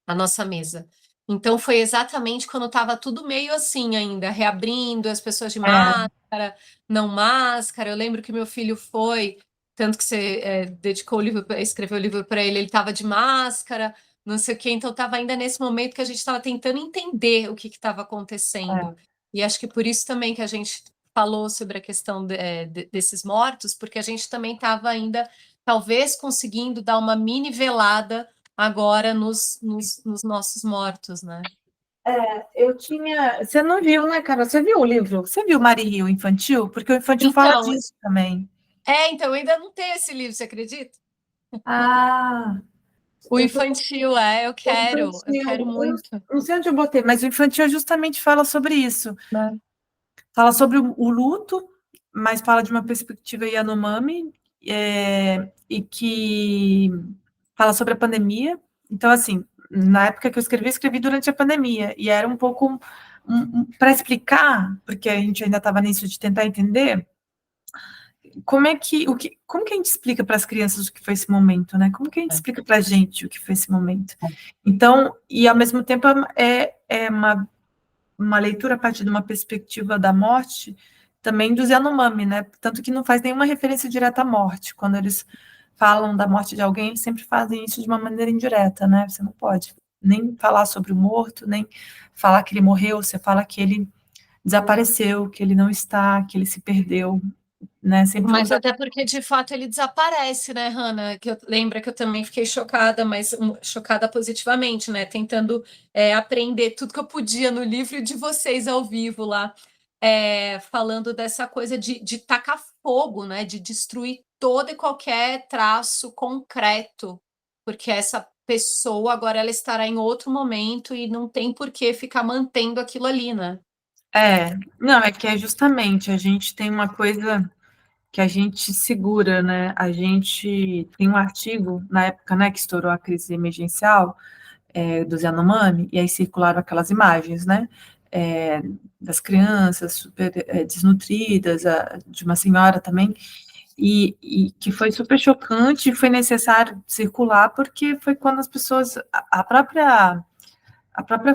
A: a nossa mesa. Então foi exatamente quando estava tudo meio assim ainda, reabrindo, as pessoas de máscara, não máscara. Eu lembro que meu filho foi, tanto que você dedicou o livro, escreveu o livro para ele, ele estava de máscara, não sei o quê. Então estava ainda nesse momento que a gente estava tentando entender o que estava acontecendo. E acho que por isso também que a gente falou sobre a questão desses mortos, porque a gente também estava ainda, talvez, conseguindo dar uma mini velada agora nos nossos mortos, né?
B: Você não viu, né, Carol? Você viu o livro? Você viu Mari Rio infantil? Porque o infantil fala
A: Então,
B: disso também.
A: então, eu ainda não tenho esse livro, você acredita?
B: Ah,
A: O
B: eu tô
A: infantil, eu
B: o
A: quero
B: infantil,
A: muito.
B: não sei onde eu botei, mas o infantil justamente fala sobre isso.
A: Né?
B: Fala sobre o luto, mas fala de uma perspectiva Yanomami, e que fala sobre a pandemia. Então, assim, na época que eu escrevi durante a pandemia, e era um pouco para explicar, porque a gente ainda estava nisso de tentar entender como que a gente explica para as crianças o que foi esse momento, né? Como que a gente explica para a gente o que foi esse momento? Então, e ao mesmo tempo é uma leitura a partir de uma perspectiva da morte também dos Yanomami, né? Tanto que não faz nenhuma referência direta à morte, quando eles falam da morte de alguém, eles sempre fazem isso de uma maneira indireta, né? Você não pode nem falar sobre o morto, nem falar que ele morreu, você fala que ele desapareceu, que ele não está, que ele se perdeu, né? Sempre
A: Mas
B: usa.
A: até porque, de fato, ele desaparece, né, Hannah? Lembra que eu também fiquei chocada, mas chocada positivamente, né? Tentando aprender tudo que eu podia no livro de vocês ao vivo lá, falando dessa coisa de tacar fogo, né? De destruir todo e qualquer traço concreto, porque essa pessoa agora ela estará em outro momento e não tem por que ficar mantendo aquilo ali, né?
B: Não, é que é justamente, a gente tem uma coisa que a gente segura, né? A gente tem um artigo, na época, né, que estourou a crise emergencial, dos Yanomami, e aí circularam aquelas imagens, né? É, das crianças super desnutridas, de uma senhora também, e que foi super chocante, e foi necessário circular, porque foi quando as pessoas, a própria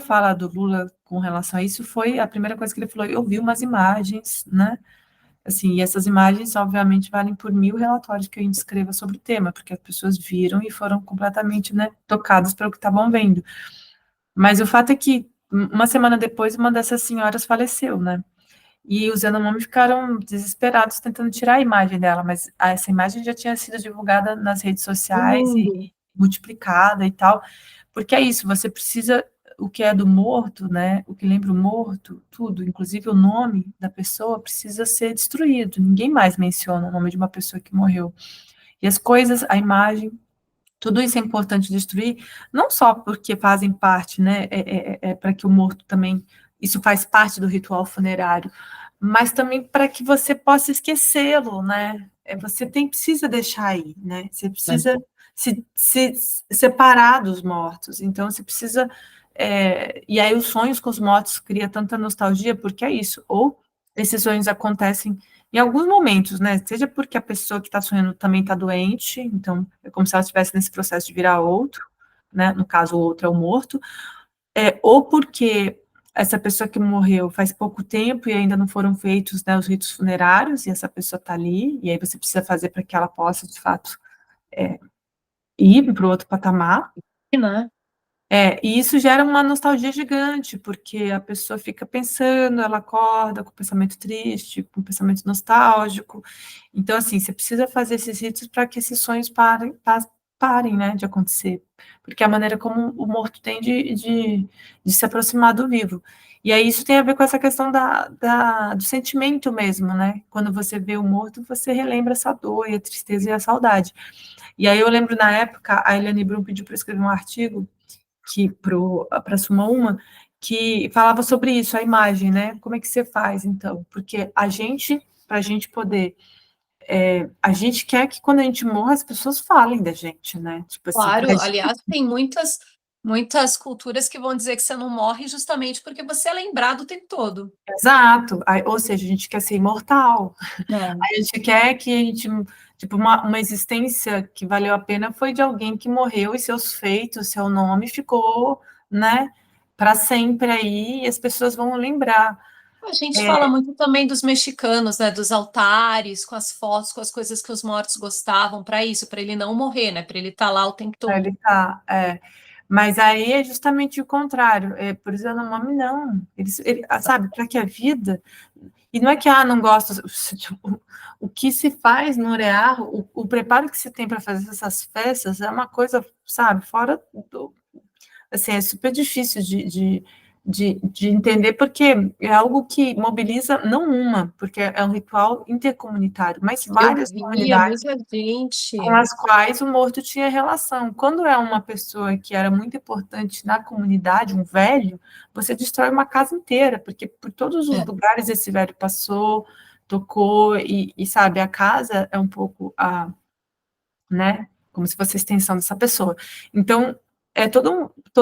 B: fala do Lula com relação a isso foi a primeira coisa que ele falou, eu vi umas imagens, né? Assim, e essas imagens, obviamente, valem por 1000 relatórios que a gente escreva sobre o tema, porque as pessoas viram e foram completamente, né, tocadas pelo que estavam vendo. Mas o fato é que, uma semana depois, uma dessas senhoras faleceu, né? E os Yanomami ficaram desesperados tentando tirar a imagem dela, mas essa imagem já tinha sido divulgada nas redes sociais e multiplicada e tal, porque é isso, você precisa, o que é do morto, né, o que lembra o morto, tudo, inclusive o nome da pessoa precisa ser destruído, ninguém mais menciona o nome de uma pessoa que morreu. E as coisas, a imagem, tudo isso é importante destruir, não só porque fazem parte, né, para que o morto também, isso faz parte do ritual funerário, mas também para que você possa esquecê-lo, né? Você precisa deixar aí, né? Você precisa se separar dos mortos. Então, você precisa. E aí, os sonhos com os mortos cria tanta nostalgia, porque é isso. Ou esses sonhos acontecem em alguns momentos, né? Seja porque a pessoa que está sonhando também está doente, então é como se ela estivesse nesse processo de virar outro, né? No caso, o outro é o morto, ou porque essa pessoa que morreu faz pouco tempo e ainda não foram feitos, né, os ritos funerários, e essa pessoa está ali, e aí você precisa fazer para que ela possa, de fato, ir para o outro patamar.
A: Né?
B: E isso gera uma nostalgia gigante, porque a pessoa fica pensando, ela acorda com pensamento triste, com pensamento nostálgico. Então, assim, você precisa fazer esses ritos para que esses sonhos parem, né, de acontecer. Porque é a maneira como o morto tem de se aproximar do vivo. E aí isso tem a ver com essa questão do sentimento mesmo, né? Quando você vê o morto, você relembra essa dor e a tristeza e a saudade. E aí eu lembro, na época, a Eliane Brum pediu para escrever um artigo para a Suma Uma, que falava sobre isso, a imagem, né? Como é que você faz, então? Porque para a gente poder, a gente quer que quando a gente morra as pessoas falem da gente, né? Tipo assim,
A: Claro, aliás, tem muitas culturas que vão dizer que você não morre justamente porque você é lembrado o tempo todo.
B: exato. Ou seja, a gente quer ser imortal.
A: É.
B: A gente quer que a gente, tipo, uma existência que valeu a pena foi de alguém que morreu e seus feitos, seu nome ficou, né, para sempre aí, e as pessoas vão lembrar.
A: A gente fala muito também dos mexicanos, né, dos altares, com as fotos, com as coisas que os mortos gostavam, para isso, para ele não morrer, né, para ele estar lá o tempo todo.
B: Ele tá, mas aí é justamente o contrário, por isso o nome não, sabe, para que a vida, e não é que, não gosto, tipo, o que se faz no Orear, o preparo que se tem para fazer essas festas é uma coisa, sabe, fora do, assim, é super difícil de entender, porque é algo que mobiliza não uma, porque é um ritual intercomunitário, mas
A: Eu
B: várias
A: via
B: comunidades
A: muita gente.
B: com as quais o morto tinha relação. Quando é uma pessoa que era muito importante na comunidade, um velho, você destrói uma casa inteira, porque por todos os lugares esse velho passou, tocou, e sabe, a casa é um pouco né, como se fosse a extensão dessa pessoa. Então, é todo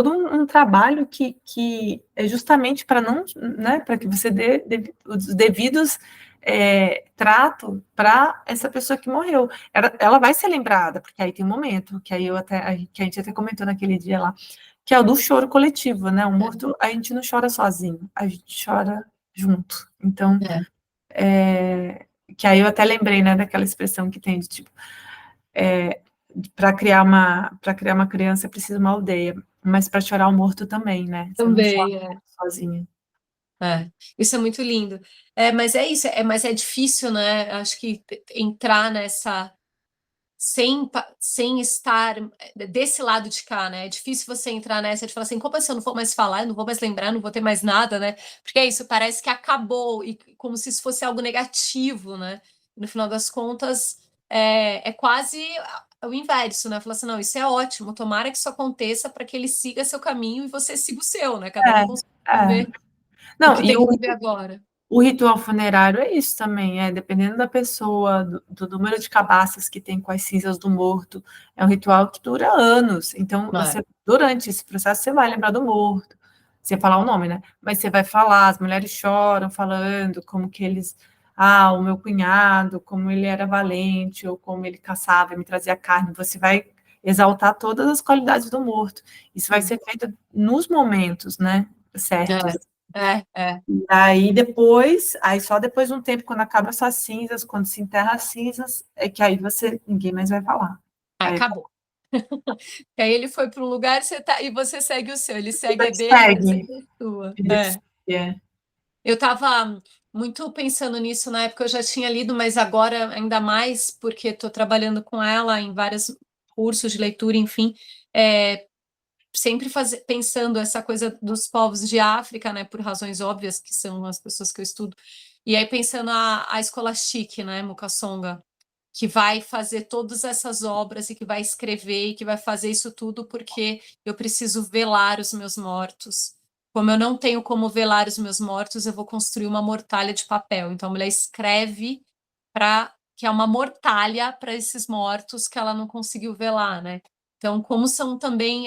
B: um trabalho que é justamente para não, né, para que você dê os devidos trato para essa pessoa que morreu. Ela vai ser lembrada, porque aí tem um momento, que aí que a gente até comentou naquele dia lá, que é o do choro coletivo, né? O morto, a gente não chora sozinho, a gente chora junto. Então, que aí eu até lembrei, né, daquela expressão que tem de tipo, para criar uma criança é preciso uma aldeia, mas para chorar o morto também, né? Você não
A: Também,
B: chora sozinha.
A: Isso é muito lindo. Mas é isso, mas é difícil, né? Acho que entrar nessa sem estar desse lado de cá, né? É difícil você entrar nessa de falar assim, como assim eu não vou mais falar, eu não vou mais lembrar, não vou ter mais nada, né? Porque é isso, parece que acabou, e como se isso fosse algo negativo, né? No final das contas, é quase o inverso, né? Falar assim, não, isso é ótimo, tomara que isso aconteça para que ele siga seu caminho e você siga o seu, né? Cada um consiga
B: É.
A: viver o
B: Não,
A: que
B: e
A: tem que viver agora.
B: o ritual funerário é isso também, dependendo da pessoa, do número de cabaças que tem com as cinzas do morto, é um ritual que dura anos. Então, durante esse processo, você vai lembrar do morto, você falar o nome, né? Mas você vai falar, as mulheres choram falando como que eles, o meu cunhado, como ele era valente, ou como ele caçava e me trazia carne. Você vai exaltar todas as qualidades do morto. Isso vai ser feito nos momentos, né? Certos. Aí depois, só depois de um tempo, quando acaba essas cinzas, quando se enterra as cinzas, é que aí ninguém mais vai falar.
A: Aí acabou. E aí ele foi para um lugar e você segue o seu, ele segue a dele,
B: segue.
A: você segue a sua. Eu estava muito pensando nisso na época, eu já tinha lido, mas agora ainda mais, porque estou trabalhando com ela em vários cursos de leitura, enfim, sempre pensando essa coisa dos povos de África, né, por razões óbvias, que são as pessoas que eu estudo, e aí pensando a Scholastic, né, Mukasonga, que vai fazer todas essas obras e que vai escrever e que vai fazer isso tudo porque eu preciso velar os meus mortos. Como eu não tenho como velar os meus mortos, eu vou construir uma mortalha de papel. Então a mulher escreve para que é uma mortalha para esses mortos que ela não conseguiu velar, né? Então, como são também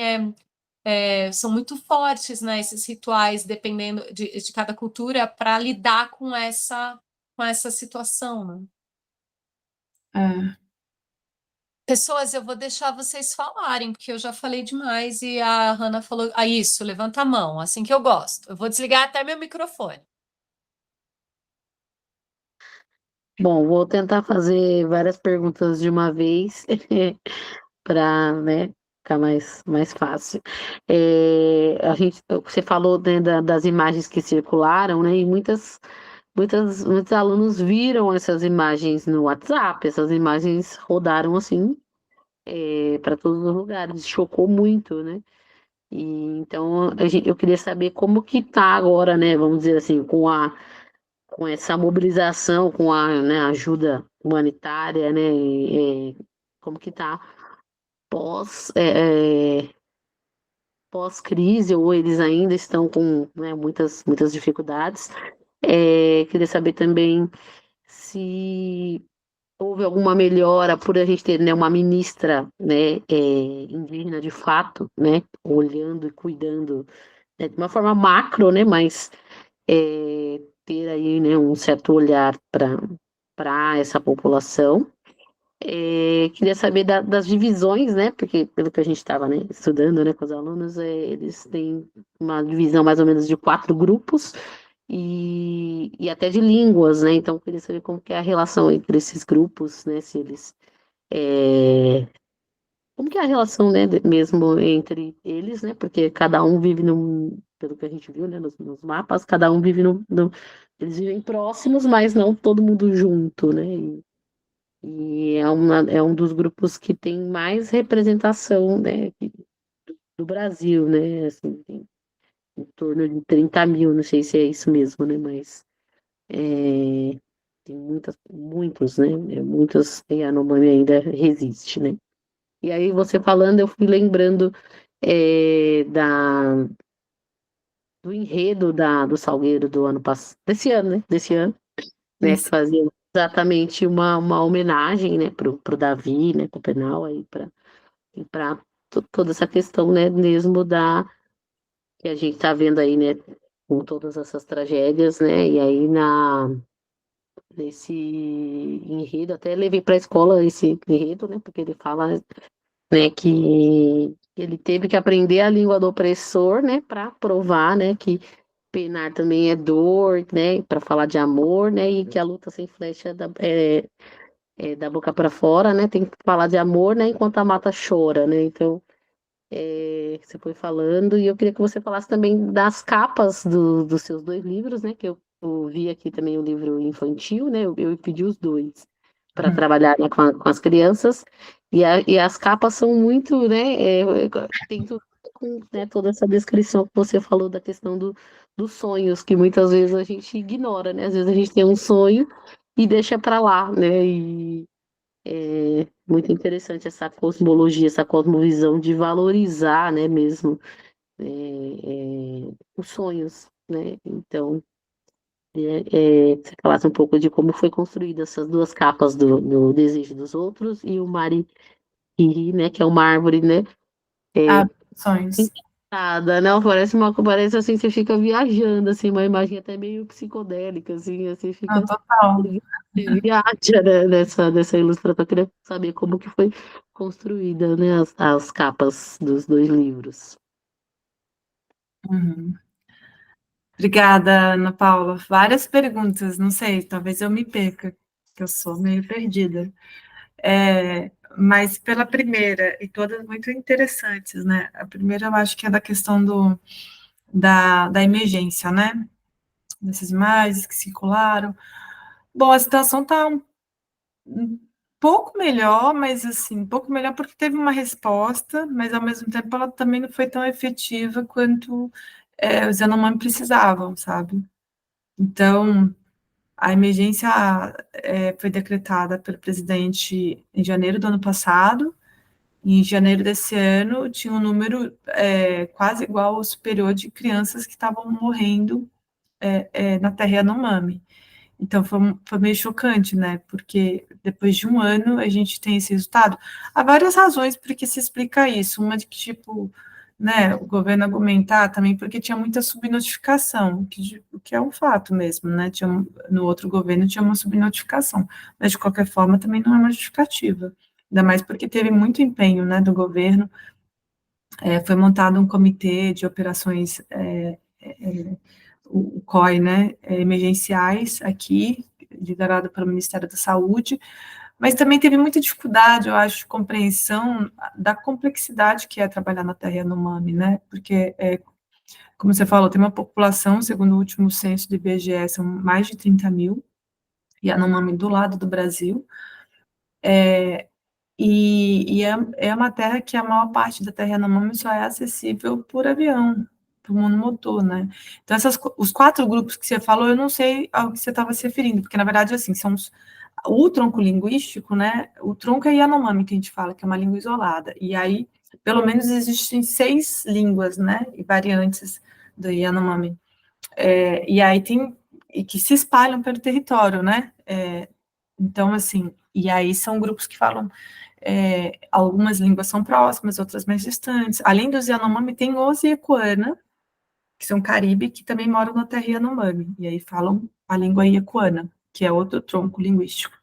A: são muito fortes, né, esses rituais, dependendo de cada cultura, para lidar com essa situação, né? Pessoas, eu vou deixar vocês falarem, porque eu já falei demais e a Hannah falou, isso, levanta a mão, assim que eu gosto. Eu vou desligar até meu microfone.
C: Bom, vou tentar fazer várias perguntas de uma vez para, né, ficar mais fácil. Você falou, né, das imagens que circularam, né, e muitos alunos viram essas imagens no WhatsApp, essas imagens rodaram assim para todos os lugares, chocou muito, né? E então eu queria saber como que tá agora, né? Vamos dizer assim, com essa mobilização, com a, né, ajuda humanitária, né? Como que tá pós-crise, ou eles ainda estão com, né, muitas dificuldades. Queria saber também se houve alguma melhora por a gente ter, né, uma ministra, né, indígena de fato, né, olhando e cuidando, né, de uma forma macro, né, mas ter aí, né, um certo olhar para essa população. Queria saber das divisões, né, porque pelo que a gente estava, né, estudando, né, com os alunos, eles têm uma divisão mais ou menos de 4 grupos, e até de línguas, né? Então, eu queria saber como que é a relação entre esses grupos, né? Se eles, como que é a relação, né? Mesmo entre eles, né? Porque cada um vive pelo que a gente viu, né? Nos mapas, cada um vive eles vivem próximos, mas não todo mundo junto, né? E é um dos grupos que tem mais representação, né? Do Brasil, né? Assim, tem em torno de 30 mil, não sei se é isso mesmo, né? Mas tem muitos, né? Muitos, e a Yanomami ainda resiste, né? E aí, você falando, eu fui lembrando do enredo do Salgueiro do ano passado, desse ano, né? Desse ano, né? Que fazia exatamente uma homenagem, né? Pro Davi, né? Pro Penal, aí, para toda essa questão, né? Mesmo que a gente tá vendo aí, né? Com todas essas tragédias, né? E aí, nesse enredo, até levei para a escola esse enredo, né? Porque ele fala, né, que ele teve que aprender a língua do opressor, né, para provar, né, que penar também é dor, né, para falar de amor, né, e que a luta sem flecha da boca para fora, né? Tem que falar de amor, né? Enquanto a mata chora, né? Então, você foi falando, e eu queria que você falasse também das capas dos seus dois livros, né? Que eu vi aqui também o livro infantil, né? Eu pedi os dois para trabalhar, né, com as crianças, e as capas são muito, né? Tem tudo com, né, toda essa descrição que você falou da questão dos sonhos, que muitas vezes a gente ignora, né? Às vezes a gente tem um sonho e deixa para lá, né? É muito interessante essa cosmologia, essa cosmovisão de valorizar, né, mesmo os sonhos, né? Então, você falasse um pouco de como foi construída essas duas capas do Desejo dos Outros e o Mari, né, que é uma árvore, né?
B: Sonhos.
C: Nada, não, parece assim, você fica viajando, assim, uma imagem até meio psicodélica, assim, você fica
B: Total.
C: viaja, né, dessa ilustração. Eu queria saber como que foi construída, né, as capas dos dois livros.
B: Uhum. Obrigada, Ana Paula. Várias perguntas, não sei, talvez eu me perca, que eu sou meio perdida. Mas pela primeira, e todas muito interessantes, né? A primeira eu acho que é da questão da emergência, né? Dessas imagens que circularam. Bom, a situação está um pouco melhor, mas assim, um pouco melhor porque teve uma resposta, mas ao mesmo tempo ela também não foi tão efetiva quanto os Yanomami precisavam, sabe? Então, a emergência foi decretada pelo presidente em janeiro do ano passado. Em janeiro desse ano, tinha um número quase igual ou superior de crianças que estavam morrendo na terra Yanomami. Então, foi meio chocante, né? Porque depois de um ano a gente tem esse resultado. Há várias razões por que se explica isso. Uma de que, tipo, né, o governo argumentar também porque tinha muita subnotificação, o que é um fato mesmo, né? No outro governo tinha uma subnotificação, mas de qualquer forma também não é uma justificativa. Ainda mais porque teve muito empenho, né, do governo. Foi montado um comitê de operações o COI, né, emergenciais aqui, liderado pelo Ministério da Saúde, mas também teve muita dificuldade, eu acho, de compreensão da complexidade que é trabalhar na terra Yanomami, né, porque, como você falou, tem uma população, segundo o último censo do IBGE, são mais de 30 mil, Yanomami do lado do Brasil, é uma terra que a maior parte da terra Yanomami só é acessível por avião, por monomotor, né? Então, os 4 grupos que você falou, eu não sei ao que você estava se referindo, porque, na verdade, assim, o tronco linguístico, né? O tronco é Yanomami, que a gente fala, que é uma língua isolada, e aí, pelo menos, existem 6 línguas, né? E variantes do Yanomami. E aí e que se espalham pelo território, né? Então, assim, e aí são grupos que falam algumas línguas são próximas, outras mais distantes. Além dos Yanomami, tem os Iecuana, que são Caribe, que também moram na terra Yanomami, e aí falam a língua Iecuana, que é outro tronco linguístico.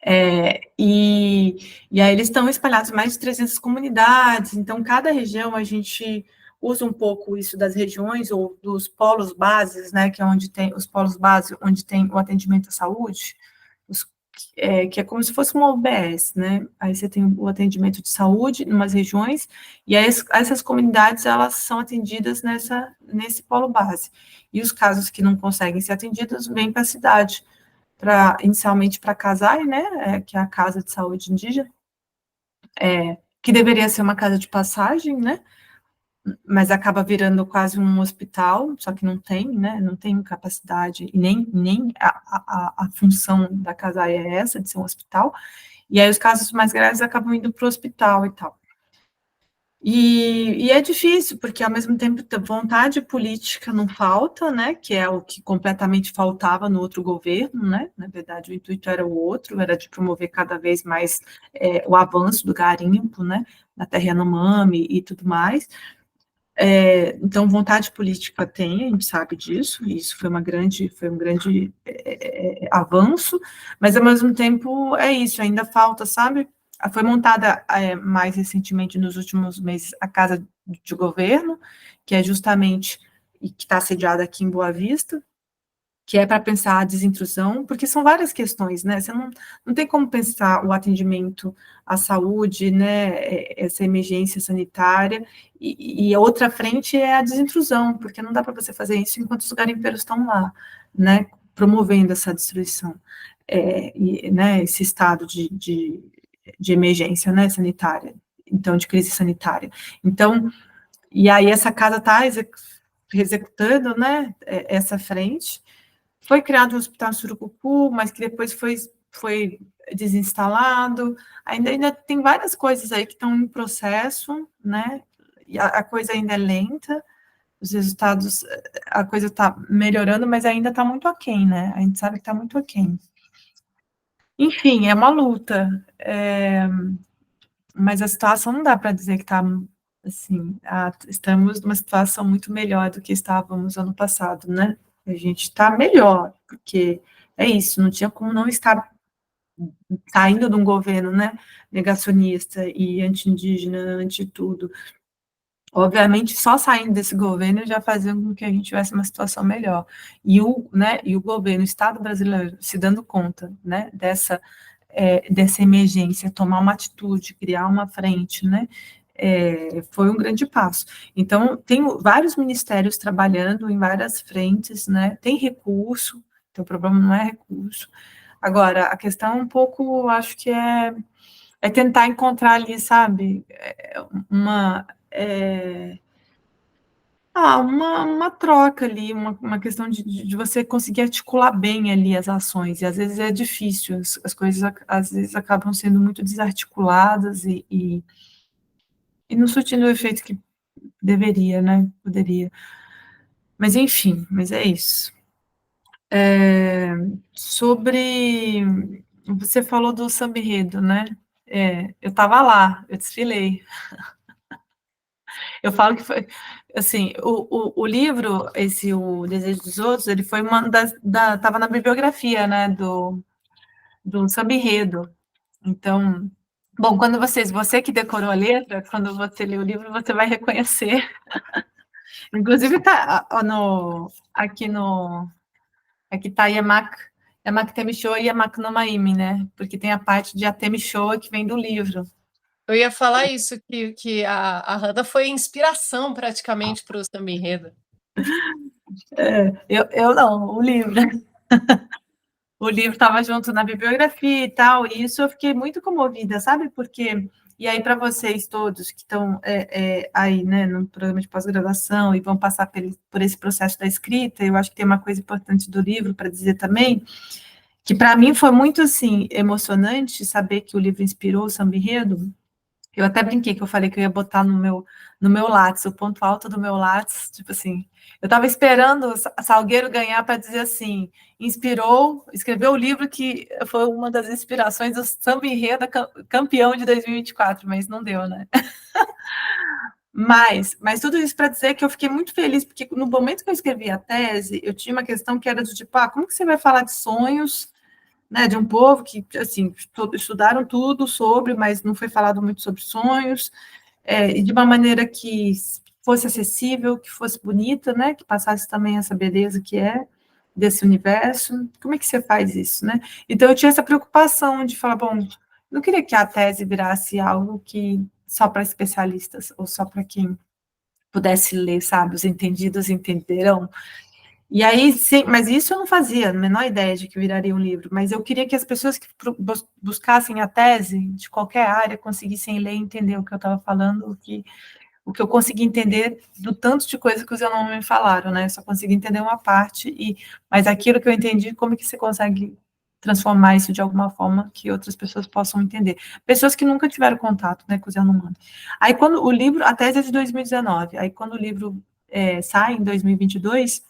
B: E aí eles estão espalhados em mais de 300 comunidades, então cada região a gente usa um pouco isso das regiões ou dos polos bases, né, que é onde tem os polos bases, onde tem o atendimento à saúde, que é como se fosse uma UBS, né? Aí você tem o atendimento de saúde em umas regiões, e aí essas comunidades, elas são atendidas nesse polo base. E os casos que não conseguem ser atendidos, vêm para a cidade, inicialmente para CASAI, né? Que é a Casa de Saúde Indígena, que deveria ser uma casa de passagem, né? Mas acaba virando quase um hospital, só que não tem, né? Não tem capacidade, e nem a função da casa é essa, de ser um hospital, e aí os casos mais graves acabam indo para o hospital e tal. E é difícil, porque ao mesmo tempo vontade política não falta, né? Que é o que completamente faltava no outro governo, né? Na verdade, o intuito era o outro, era de promover cada vez mais o avanço do garimpo, né? Na terra Yanomami e tudo mais. Então, vontade política tem, a gente sabe disso, e isso foi um grande avanço, mas ao mesmo tempo é isso, ainda falta, sabe? Foi montada mais recentemente, nos últimos meses, a Casa de Governo, que é justamente, e que está sediada aqui em Boa Vista, que é para pensar a desintrusão, porque são várias questões, né? Você não tem como pensar o atendimento à saúde, né? Essa emergência sanitária, e a outra frente é a desintrusão, porque não dá para você fazer isso enquanto os garimpeiros estão lá, né? Promovendo essa destruição, né? Esse estado de emergência, né? Sanitária, então, de crise sanitária. Então, e aí essa casa está executando, né? Essa frente. Foi criado o Hospital Surucucu, mas que depois foi desinstalado. Ainda tem várias coisas aí que estão em processo, né? E a coisa ainda é lenta, os resultados, a coisa está melhorando, mas ainda está muito aquém, né? A gente sabe que está muito aquém. Enfim, é uma luta, mas a situação não dá para dizer que está, assim, estamos numa situação muito melhor do que estávamos ano passado, né? A gente está melhor, porque é isso, não tinha como não estar saindo de um governo, né, negacionista e anti-indígena, anti-tudo. Obviamente, só saindo desse governo já fazia com que a gente tivesse uma situação melhor. E o governo, o Estado brasileiro, se dando conta, né, dessa emergência, tomar uma atitude, criar uma frente, né, foi um grande passo. Então, tem vários ministérios trabalhando em várias frentes, né, tem recurso, então o problema não é recurso. Agora, a questão um pouco, acho que é tentar encontrar ali, sabe, uma troca ali, uma questão de você conseguir articular bem ali as ações, e às vezes é difícil, as coisas às vezes acabam sendo muito desarticuladas e não surtindo o efeito que deveria, né, poderia. Mas enfim, mas é isso. Sobre, você falou do samba enredo, né, eu estava lá, eu desfilei. Eu falo que foi, assim, o livro, O Desejo dos Outros, ele foi uma estava na bibliografia, né, do Samba Enredo. Então, bom, quando você que decorou a letra, quando você lê o livro, você vai reconhecer. Inclusive, aqui está Yamak Temishoa e Yamak no Maimi, né, porque tem a parte de Atemishoa que vem do livro.
A: Eu ia falar isso, que a Randa foi inspiração praticamente para o samba enredo.
B: Eu não, o livro. O livro estava junto na bibliografia e tal, e isso eu fiquei muito comovida, sabe? Porque, e aí para vocês todos que estão aí, né, no programa de pós-graduação e vão passar por esse processo da escrita, eu acho que tem uma coisa importante do livro para dizer também, que para mim foi muito, assim, emocionante saber que o livro inspirou o Samba Enredo. Eu até brinquei que eu falei que eu ia botar no meu Lattes, o ponto alto do meu Lattes, tipo assim, eu estava esperando o Salgueiro ganhar para dizer assim, escreveu o livro que foi uma das inspirações do Samba Enredo campeão de 2024, mas não deu, né? Mas tudo isso para dizer que eu fiquei muito feliz, porque no momento que eu escrevi a tese, eu tinha uma questão que era do tipo, como que você vai falar de sonhos, né, de um povo que, assim, estudaram tudo sobre, mas não foi falado muito sobre sonhos, e de uma maneira que fosse acessível, que fosse bonita, né, que passasse também essa beleza que é desse universo. Como é que você faz isso, né? Então, eu tinha essa preocupação de falar, bom, não queria que a tese virasse algo que só para especialistas, ou só para quem pudesse ler, sabe, os entendidos entenderão. E aí, sim, mas isso eu não fazia a menor ideia de que viraria um livro, mas eu queria que as pessoas que buscassem a tese de qualquer área conseguissem ler e entender o que eu estava falando, o que eu consegui entender do tanto de coisa que os alunos me falaram, né? Eu só consegui entender uma parte, mas aquilo que eu entendi, como que você consegue transformar isso de alguma forma que outras pessoas possam entender. Pessoas que nunca tiveram contato, né, com os alunos. Aí, quando o livro, a tese é de 2019, aí quando o livro sai em 2022,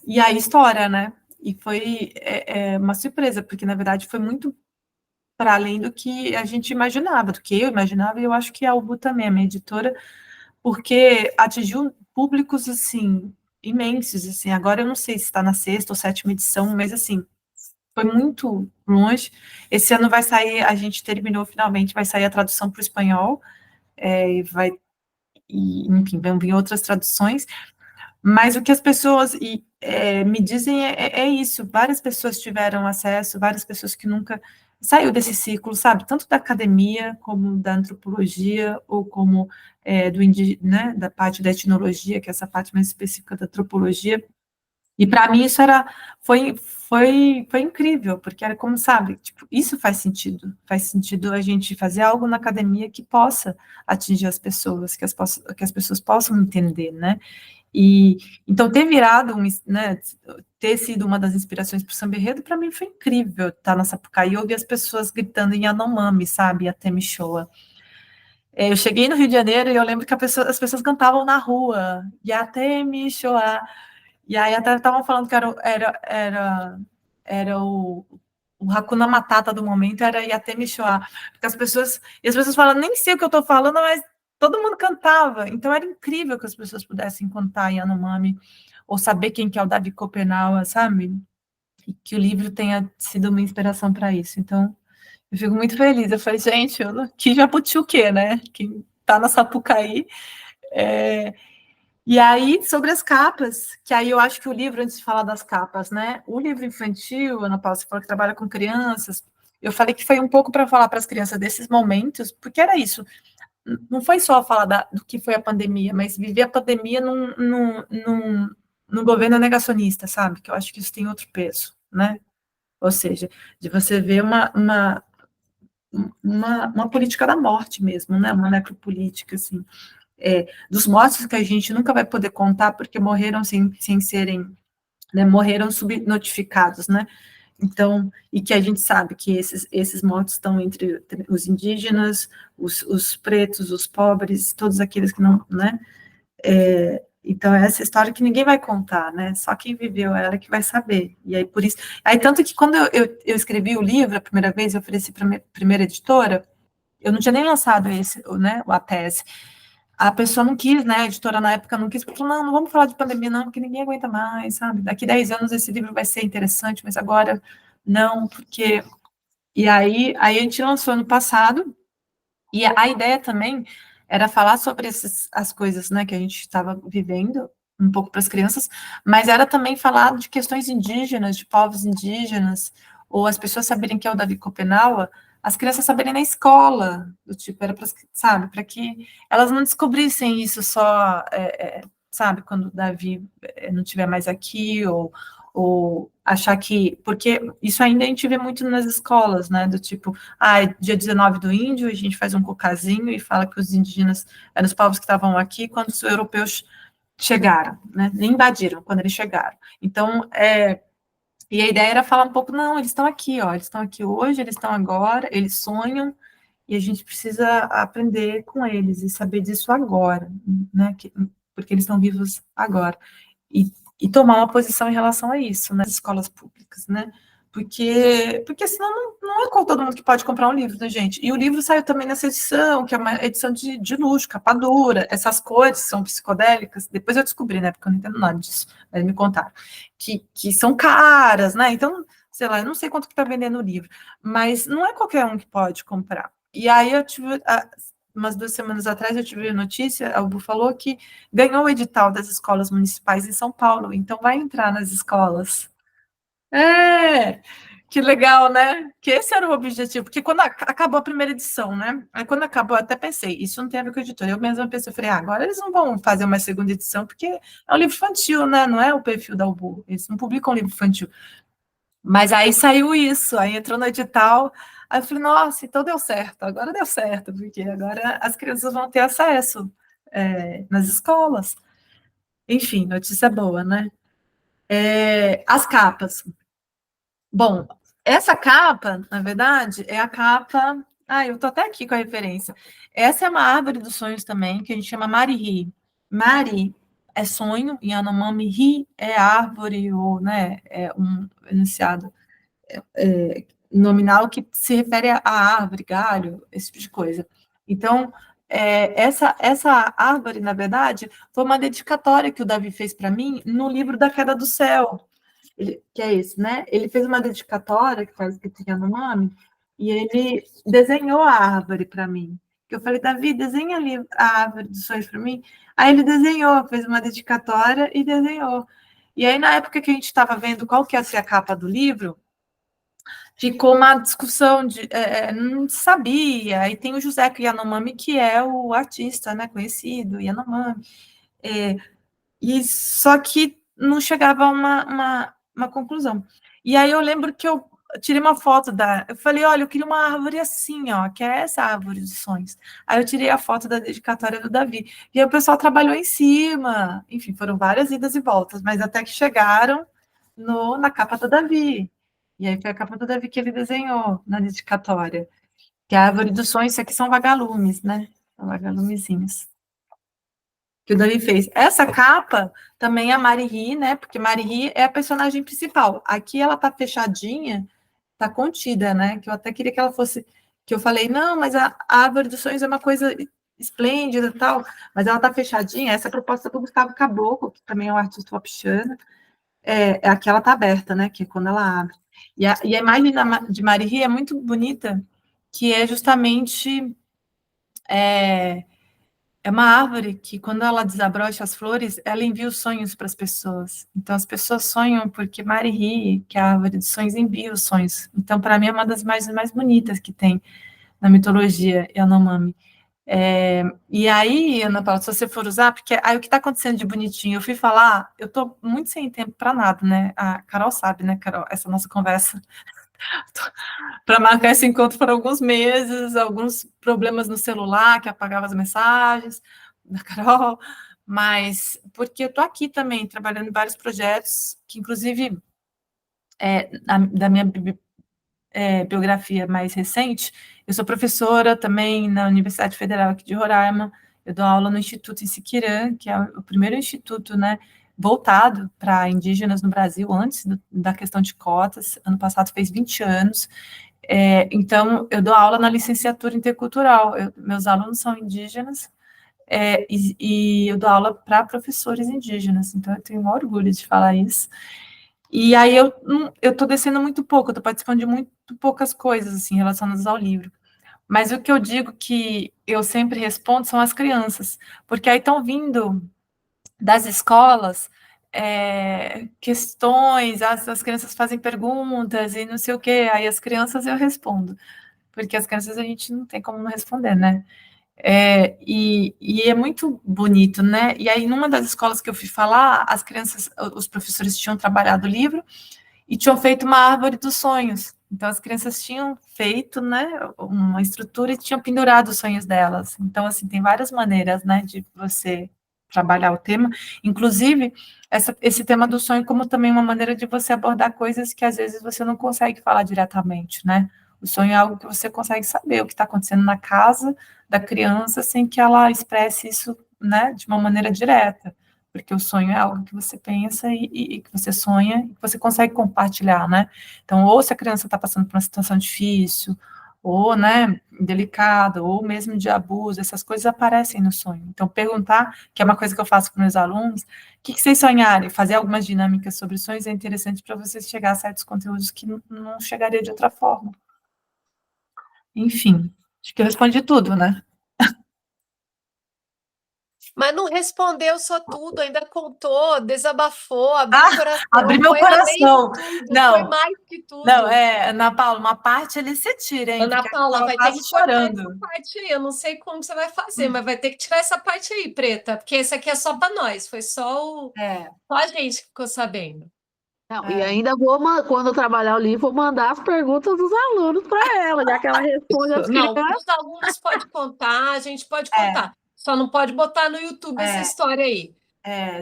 B: e aí história, né? E foi uma surpresa, porque, na verdade, foi muito para além do que a gente imaginava, do que eu imaginava, e eu acho que a UBU também, a minha editora, porque atingiu públicos, assim, imensos, assim, agora eu não sei se está na 6ª ou 7ª edição, mas, assim, foi muito longe. Esse ano vai sair, a gente terminou finalmente, vai sair a tradução para o espanhol, enfim, vão vir outras traduções, Mas o que as pessoas me dizem é isso. Várias pessoas tiveram acesso, várias pessoas que nunca saiu desse ciclo, sabe? Tanto da academia, como da antropologia, ou como né, da parte da etnologia, que é essa parte mais específica da antropologia. E para mim isso foi incrível, porque era como, sabe, tipo, isso faz sentido a gente fazer algo na academia que possa atingir as pessoas, que as pessoas possam entender, né? E então ter virado, né, ter sido uma das inspirações para o Samba Enredo, para mim foi incrível estar na Sapucaí e ouvir as pessoas gritando em Yanomami, sabe, até Michoa. Eu cheguei no Rio de Janeiro e eu lembro que as pessoas cantavam na rua, Yatemi Shoah. E aí até estavam falando que era o Hakuna Matata do momento, era Yatemi Shoah. Porque as pessoas falam, nem sei o que eu estou falando, mas todo mundo cantava. Então era incrível que as pessoas pudessem cantar Yanomami, ou saber quem que é o Davi Copenaua, sabe? E que o livro tenha sido uma inspiração para isso. Então, eu fico muito feliz. Eu falei, gente, que jabuti o quê, né? Quem tá na Sapucaí. E aí, sobre as capas, que aí eu acho que o livro, antes de falar das capas, né? O livro infantil, Ana Paula, você falou que trabalha com crianças, eu falei que foi um pouco para falar para as crianças desses momentos, porque era isso. Não foi só falar do que foi a pandemia, mas viver a pandemia num governo negacionista, sabe? Que eu acho que isso tem outro peso, né? Ou seja, de você ver uma política da morte mesmo, né? Uma necropolítica, assim. Dos mortos que a gente nunca vai poder contar porque morreram sem serem, né? Morreram subnotificados, né? Então, e que a gente sabe que esses mortos estão entre os indígenas, os pretos, os pobres, todos aqueles que não, né? Então, é essa história que ninguém vai contar, né? Só quem viveu ela que vai saber. E aí, por isso... Aí, tanto que quando eu escrevi o livro, a primeira vez, eu ofereci para a primeira editora, eu não tinha nem lançado né, a tese. A pessoa não quis, né? A editora na época não quis, porque falou, não vamos falar de pandemia, não, porque ninguém aguenta mais, sabe? Daqui 10 anos esse livro vai ser interessante, mas agora não, porque... E aí a gente lançou ano passado, e a ideia também era falar sobre as coisas, né, que a gente estava vivendo, um pouco para as crianças, mas era também falar de questões indígenas, de povos indígenas, ou as pessoas saberem que é o Davi Copenaua, as crianças saberem na escola, do tipo, era para, sabe, para que elas não descobrissem isso só, sabe, quando o Davi não estiver mais aqui, ou achar que, porque isso ainda a gente vê muito nas escolas, né, do tipo, dia 19 do índio, a gente faz um cocazinho e fala que os indígenas eram os povos que estavam aqui quando os europeus chegaram, né, nem invadiram quando eles chegaram. Então, e a ideia era falar um pouco, não, eles estão aqui, ó, eles estão aqui hoje, eles estão agora, eles sonham, e a gente precisa aprender com eles e saber disso agora, né, porque eles estão vivos agora. E tomar uma posição em relação a isso, nas escolas públicas, né? Porque senão não é todo mundo que pode comprar um livro, né, gente? E o livro saiu também nessa edição, que é uma edição de luxo, capa dura, essas cores que são psicodélicas, depois eu descobri, né, porque eu não entendo nada disso, mas me contaram, que são caras, né? Então, sei lá, eu não sei quanto que está vendendo o livro, mas não é qualquer um que pode comprar. E aí eu tive, umas 2 semanas atrás, eu tive a notícia, a UBU falou que ganhou o edital das escolas municipais em São Paulo, então vai entrar nas escolas. Que legal, né? Que esse era o objetivo, porque quando acabou a primeira edição, né? Aí quando acabou, eu até pensei, isso não tem a ver com a editora. Eu mesma pensei, eu falei, agora eles não vão fazer uma segunda edição, porque é um livro infantil, né? Não é o perfil da UBU, eles não publicam livro infantil. Mas aí saiu isso, aí entrou no edital, aí eu falei, nossa, então deu certo, agora deu certo, porque agora as crianças vão ter acesso nas escolas. Enfim, notícia boa, né? As capas. Bom, essa capa, na verdade, é a capa... eu tô até aqui com a referência. Essa é uma árvore dos sonhos também, que a gente chama Mari-ri. Mari é sonho, e Yanomami ri é árvore, ou, né, é um enunciado nominal que se refere à árvore, galho, esse tipo de coisa. Então, essa árvore, na verdade, foi uma dedicatória que o Davi fez para mim no livro da Queda do Céu, que é esse, né? Ele fez uma dedicatória que faz que tinha no nome, e ele desenhou a árvore para mim. que eu falei, Davi, desenha ali a árvore dos sonhos para mim. Aí ele desenhou, fez uma dedicatória e desenhou. E aí, na época que a gente estava vendo qual que ia ser a capa do livro, ficou uma discussão de não sabia. Aí tem o José Yanomami, que é o artista, né, conhecido, Yanomami. E só que não chegava a uma conclusão. E aí eu lembro que eu tirei uma foto eu falei, olha, eu queria uma árvore assim, ó, que é essa árvore dos sonhos. Aí eu tirei a foto da dedicatória do Davi. E aí o pessoal trabalhou em cima. Enfim, foram várias idas e voltas, mas até que chegaram na capa do Davi. E aí foi a capa do Davi que ele desenhou na dedicatória. Que é a árvore dos sonhos, isso aqui são vagalumes, né? São vagalumezinhos que o Davi fez. Essa capa também é a Mari, né? Porque Mari é a personagem principal. Aqui ela tá fechadinha, tá contida, né? Que eu até queria que ela fosse. Que eu falei, não, mas a árvore dos sonhos é uma coisa esplêndida e tal, mas ela tá fechadinha. Essa é a proposta do Gustavo Caboclo, que também é um artista wapixana. Aqui ela tá aberta, né? Que é quando ela abre. E a imagem de Mari é muito bonita, que é justamente. É uma árvore que, quando ela desabrocha as flores, ela envia os sonhos para as pessoas. Então, as pessoas sonham porque Mari, que é a árvore dos sonhos, envia os sonhos. Então, para mim, é uma das mais bonitas que tem na mitologia Yanomami. E aí, Ana Paula, se você for usar, porque aí o que está acontecendo de bonitinho, eu fui falar, eu estou muito sem tempo para nada, né? A Carol sabe, né, Carol? Essa nossa conversa para marcar esse encontro por alguns meses, alguns problemas no celular que apagava as mensagens da Carol, mas porque eu estou aqui também trabalhando em vários projetos, que inclusive da minha biografia mais recente, eu sou professora também na Universidade Federal aqui de Roraima, eu dou aula no Instituto em Siquirã, que é o primeiro instituto, né, voltado para indígenas no Brasil, antes da questão de cotas. Ano passado fez 20 anos. Então, eu dou aula na licenciatura intercultural. Meus alunos são indígenas, e eu dou aula para professores indígenas. Então, eu tenho um orgulho de falar isso. E aí, eu estou descendo muito pouco, eu estou participando de muito poucas coisas, assim, relacionadas ao livro. Mas o que eu digo que eu sempre respondo são as crianças, porque aí estão vindo das escolas questões, as crianças fazem perguntas e não sei o quê, aí as crianças eu respondo, porque as crianças a gente não tem como não responder, né? E é muito bonito, né? E aí, numa das escolas que eu fui falar, as crianças, os professores tinham trabalhado o livro e tinham feito uma árvore dos sonhos. Então, as crianças tinham feito, né, uma estrutura e tinham pendurado os sonhos delas. Então, assim, tem várias maneiras, né, de você trabalhar o tema. Inclusive, esse tema do sonho como também uma maneira de você abordar coisas que, às vezes, você não consegue falar diretamente, né? O sonho é algo que você consegue saber o que está acontecendo na casa da criança sem que ela expresse isso, né, de uma maneira direta, porque o sonho é algo que você pensa e que você sonha e que você consegue compartilhar, né? Então, ou se a criança está passando por uma situação difícil, ou, né, delicada, ou mesmo de abuso, essas coisas aparecem no sonho. Então, perguntar, que é uma coisa que eu faço com meus alunos, o que vocês sonharem? Fazer algumas dinâmicas sobre sonhos é interessante para vocês chegar a certos conteúdos que não chegaria de outra forma. Enfim, acho que eu respondi tudo, né?
A: Mas não respondeu só tudo, ainda contou, desabafou, abriu o coração.
B: Abri meu
A: foi além
B: coração.
A: de tudo,
B: Não,
A: foi mais que tudo.
B: não, Ana Paula, uma parte ali você tira, hein?
A: Ana
B: Porque
A: Paula,
B: eu
A: vai ter
B: quase
A: que cortar
B: chorando.
A: essa parte aí. Eu não sei como você vai fazer, mas vai ter que tirar essa parte aí, Preta, porque esse aqui é só para nós. Foi só a gente que ficou sabendo.
C: Não, e ainda quando eu trabalhar o livro, vou mandar as perguntas dos alunos para ela, já que ela responde as
A: Não,
C: crianças.
A: os alunos podem contar, a gente pode contar. Só não pode botar no YouTube essa história aí.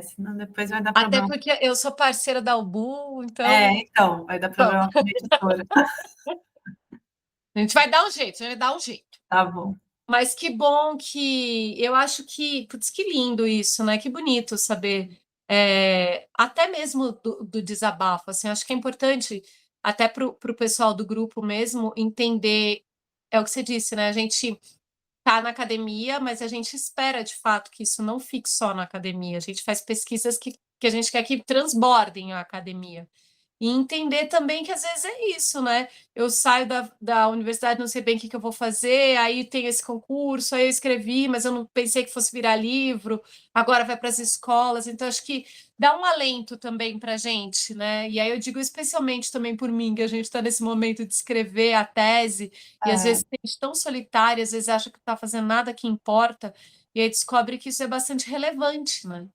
B: Senão depois vai dar
A: Até
B: problema.
A: porque eu sou parceira da UBU, então.
B: Então, vai dar problema com a editora.
A: A gente vai dar um jeito, a gente vai dar um jeito.
B: Tá bom.
A: Mas que bom que eu acho que, putz, que lindo isso, né? Que bonito saber, até mesmo do desabafo. Assim, acho que é importante até para o pessoal do grupo mesmo entender, é o que você disse, né? A gente tá na academia, mas a gente espera de fato que isso não fique só na academia. A gente faz pesquisas que a gente quer que transbordem a academia. E entender também que às vezes é isso, né? Eu saio da universidade, não sei bem o que eu vou fazer, aí tem esse concurso, aí eu escrevi, mas eu não pensei que fosse virar livro, agora vai para as escolas, então acho que dá um alento também para a gente, né? E aí eu digo especialmente também por mim, que a gente está nesse momento de escrever a tese, e às vezes a gente tão solitária, às vezes acha que não está fazendo nada que importa, e aí descobre que isso é bastante relevante, né?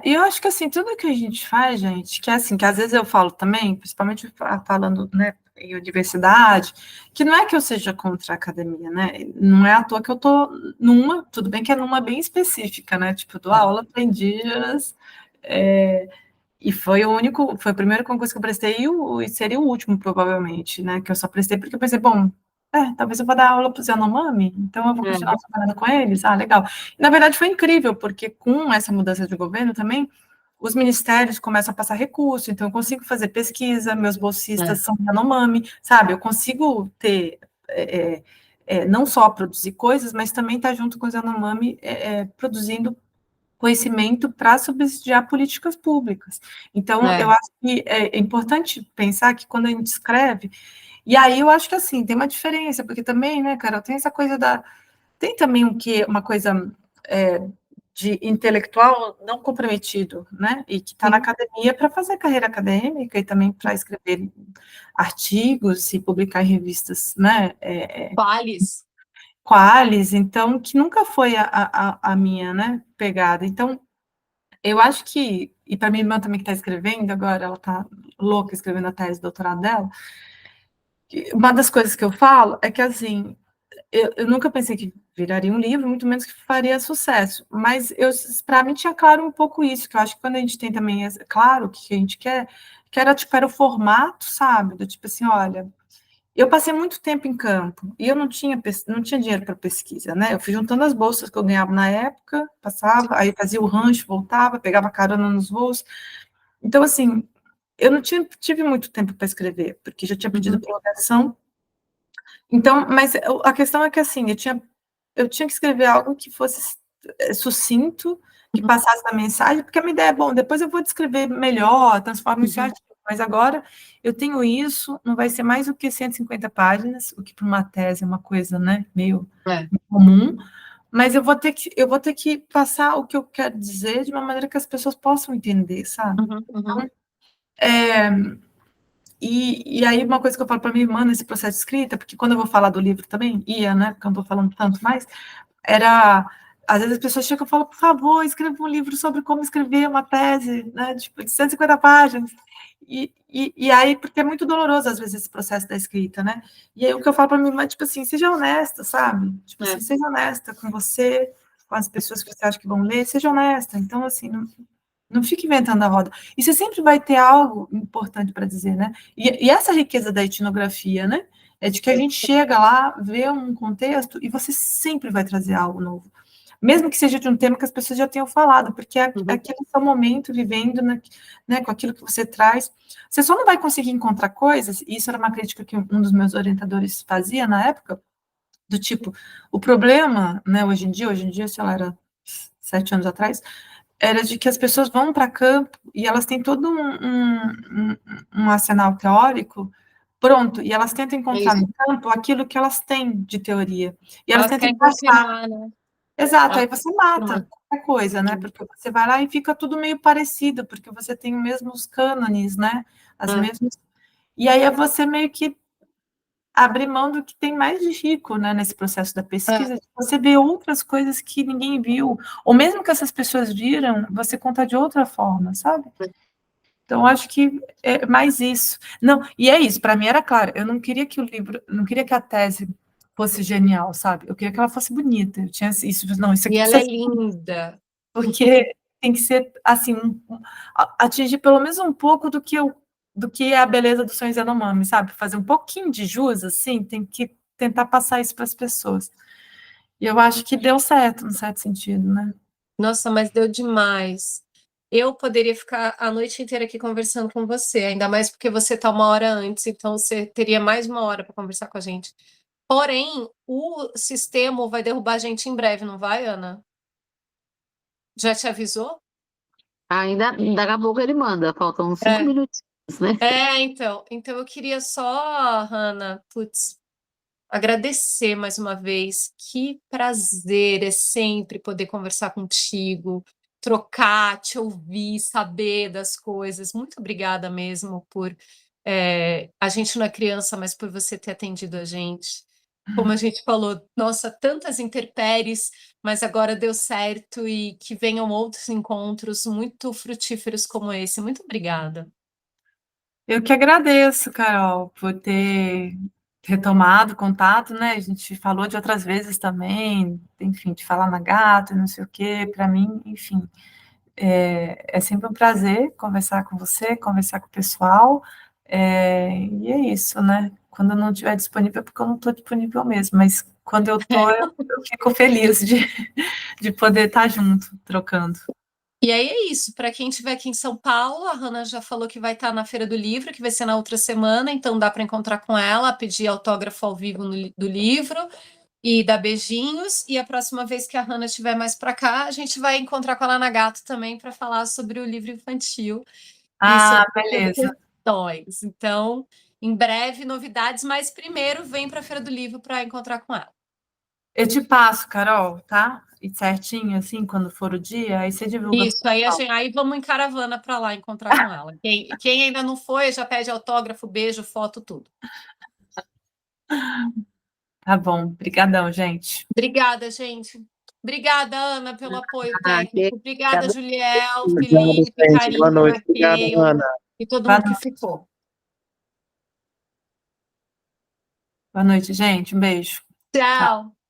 B: E eu acho que assim, tudo que a gente faz, gente, que é assim, que às vezes eu falo também, principalmente falando, né, em universidade, que não é que eu seja contra a academia, né? Não é à toa que eu tô numa, tudo bem que é numa bem específica, né? Tipo, dou aula para indígenas, e foi foi o primeiro concurso que eu prestei e seria o último, provavelmente, né? Que eu só prestei porque eu pensei, bom, talvez eu vou dar aula para os Yanomami, então eu vou continuar trabalhando com eles. Ah, legal. E, na verdade, foi incrível, porque com essa mudança de governo também, os ministérios começam a passar recurso, então eu consigo fazer pesquisa, meus bolsistas são Yanomami, sabe? Eu consigo ter, não só produzir coisas, mas também estar junto com os Yanomami produzindo conhecimento para subsidiar políticas públicas. Então, eu acho que é importante pensar que quando a gente escreve, e aí eu acho que assim, tem uma diferença, porque também, né, Carol, tem essa coisa tem também uma coisa de intelectual não comprometido, né, e que está na academia para fazer carreira acadêmica e também para escrever artigos e publicar em revistas, né, Qualis, então, que nunca foi a minha, né, pegada. Então, eu acho que, e para minha irmã também que está escrevendo agora, ela está louca escrevendo a tese de doutorado dela, uma das coisas que eu falo é que, assim, eu nunca pensei que viraria um livro, muito menos que faria sucesso, mas para mim tinha claro um pouco isso, que eu acho que quando a gente tem também, claro, o que a gente quer, que era, tipo, era o formato, sabe, do tipo assim, olha, eu passei muito tempo em campo e eu não tinha dinheiro para pesquisa, né? Eu fui juntando as bolsas que eu ganhava na época, passava, aí fazia o rancho, voltava, pegava carona nos voos. Então, assim, eu não tive muito tempo para escrever, porque já tinha pedido prorrogação. Então, mas a questão é que, assim, eu tinha que escrever algo que fosse sucinto, que passasse a mensagem, porque a minha ideia é, bom, depois eu vou descrever melhor, transformo isso em artigo, mas agora eu tenho isso, não vai ser mais do que 150 páginas, o que para uma tese é uma coisa, né, meio comum, mas eu vou ter que passar o que eu quero dizer de uma maneira que as pessoas possam entender, sabe? Então, e aí uma coisa que eu falo para minha irmã nesse processo de escrita, porque quando eu vou falar do livro também, né, porque eu não estou falando tanto mais, às vezes as pessoas chegam e falam, por favor, escreva um livro sobre como escrever uma tese, né, tipo, de 150 páginas, e aí, porque é muito doloroso, às vezes, esse processo da escrita, né, e aí o que eu falo para minha irmã, tipo assim, seja honesta, sabe, tipo assim, seja honesta com você, com as pessoas que você acha que vão ler, seja honesta, então, assim, não fique inventando a roda. E você sempre vai ter algo importante para dizer, né? E essa riqueza da etnografia, né? É de que a gente chega lá, vê um contexto e você sempre vai trazer algo novo. Mesmo que seja de um tema que as pessoas já tenham falado, porque é aquele seu momento vivendo, né, com aquilo que você traz. Você só não vai conseguir encontrar coisas, e isso era uma crítica que um dos meus orientadores fazia na época, do tipo, o problema, né, hoje em dia, sei lá, era 7 anos atrás, era de que as pessoas vão para campo e elas têm todo um arsenal teórico pronto, e elas tentam encontrar no campo aquilo que elas têm de teoria. E elas tentam encaixar.
A: Né?
B: Exato, aí você mata qualquer coisa, né? Porque você vai lá e fica tudo meio parecido, porque você tem os mesmos cânones, né? As mesmas. E aí é você meio que abrir mão do que tem mais de rico, né, nesse processo da pesquisa, você vê outras coisas que ninguém viu, ou mesmo que essas pessoas viram, você conta de outra forma, sabe? Então, acho que é mais isso. Não, e é isso, para mim era claro, eu não queria que não queria que a tese fosse genial, sabe? Eu queria que ela fosse bonita, eu tinha isso, não, isso aqui
A: e ela é linda.
B: Porque tem que ser, assim, atingir pelo menos um pouco do que é a beleza dos sonhos Yanomami, sabe? Fazer um pouquinho de jus, assim, tem que tentar passar isso para as pessoas. E eu acho que deu certo, no certo sentido, né?
A: Nossa, mas deu demais. Eu poderia ficar a noite inteira aqui conversando com você, ainda mais porque você está uma hora antes, então você teria mais uma hora para conversar com a gente. Porém, o sistema vai derrubar a gente em breve, não vai, Ana? Já te avisou?
C: Ainda, daqui a pouco ele manda, faltam uns 5 minutos. né?
A: Então eu queria só, Hanna, putz, agradecer mais uma vez. Que prazer é sempre poder conversar contigo, trocar, te ouvir, saber das coisas. Muito obrigada mesmo por a gente não é criança, mas por você ter atendido a gente. Como a gente falou, nossa, tantas intempéries, mas agora deu certo e que venham outros encontros muito frutíferos como esse. Muito obrigada.
B: Eu que agradeço, Carol, por ter retomado o contato, né? A gente falou de outras vezes também, enfim, de falar na gata, não sei o quê. Para mim, enfim, é sempre um prazer conversar com você, conversar com o pessoal. E é isso, né? Quando eu não estiver disponível, é porque eu não estou disponível mesmo, mas quando eu estou, eu fico feliz de poder estar junto, trocando.
A: E aí é isso. Para quem estiver aqui em São Paulo, a Hanna já falou que vai estar na Feira do Livro, que vai ser na outra semana, então dá para encontrar com ela, pedir autógrafo ao vivo do livro e dar beijinhos. E a próxima vez que a Hanna estiver mais para cá, a gente vai encontrar com ela na Gato também para falar sobre o livro infantil e
B: Ah,
A: sobre outras
B: beleza.
A: questões. Então, em breve, novidades, mas primeiro vem para a Feira do Livro para encontrar com ela.
B: Eu te passo, Carol, tá? E certinho, assim, quando for o dia, aí você divulga.
A: Isso, aí vamos em caravana para lá encontrar com ela. Quem ainda não foi, já pede autógrafo, beijo, foto, tudo.
B: Tá bom, brigadão, gente.
A: Obrigada, gente. Obrigada, Ana, pelo apoio
C: Ah,
A: técnico. Obrigada,
C: obrigada.
A: Juliel,
E: Obrigado,
A: Felipe,
E: gente. Boa noite.
A: Karina,
E: Obrigado,
A: Keila
E: Ana.
A: e todo
B: Boa
A: mundo que ficou.
B: Boa noite, gente. Um beijo. Tchau.
A: Tchau.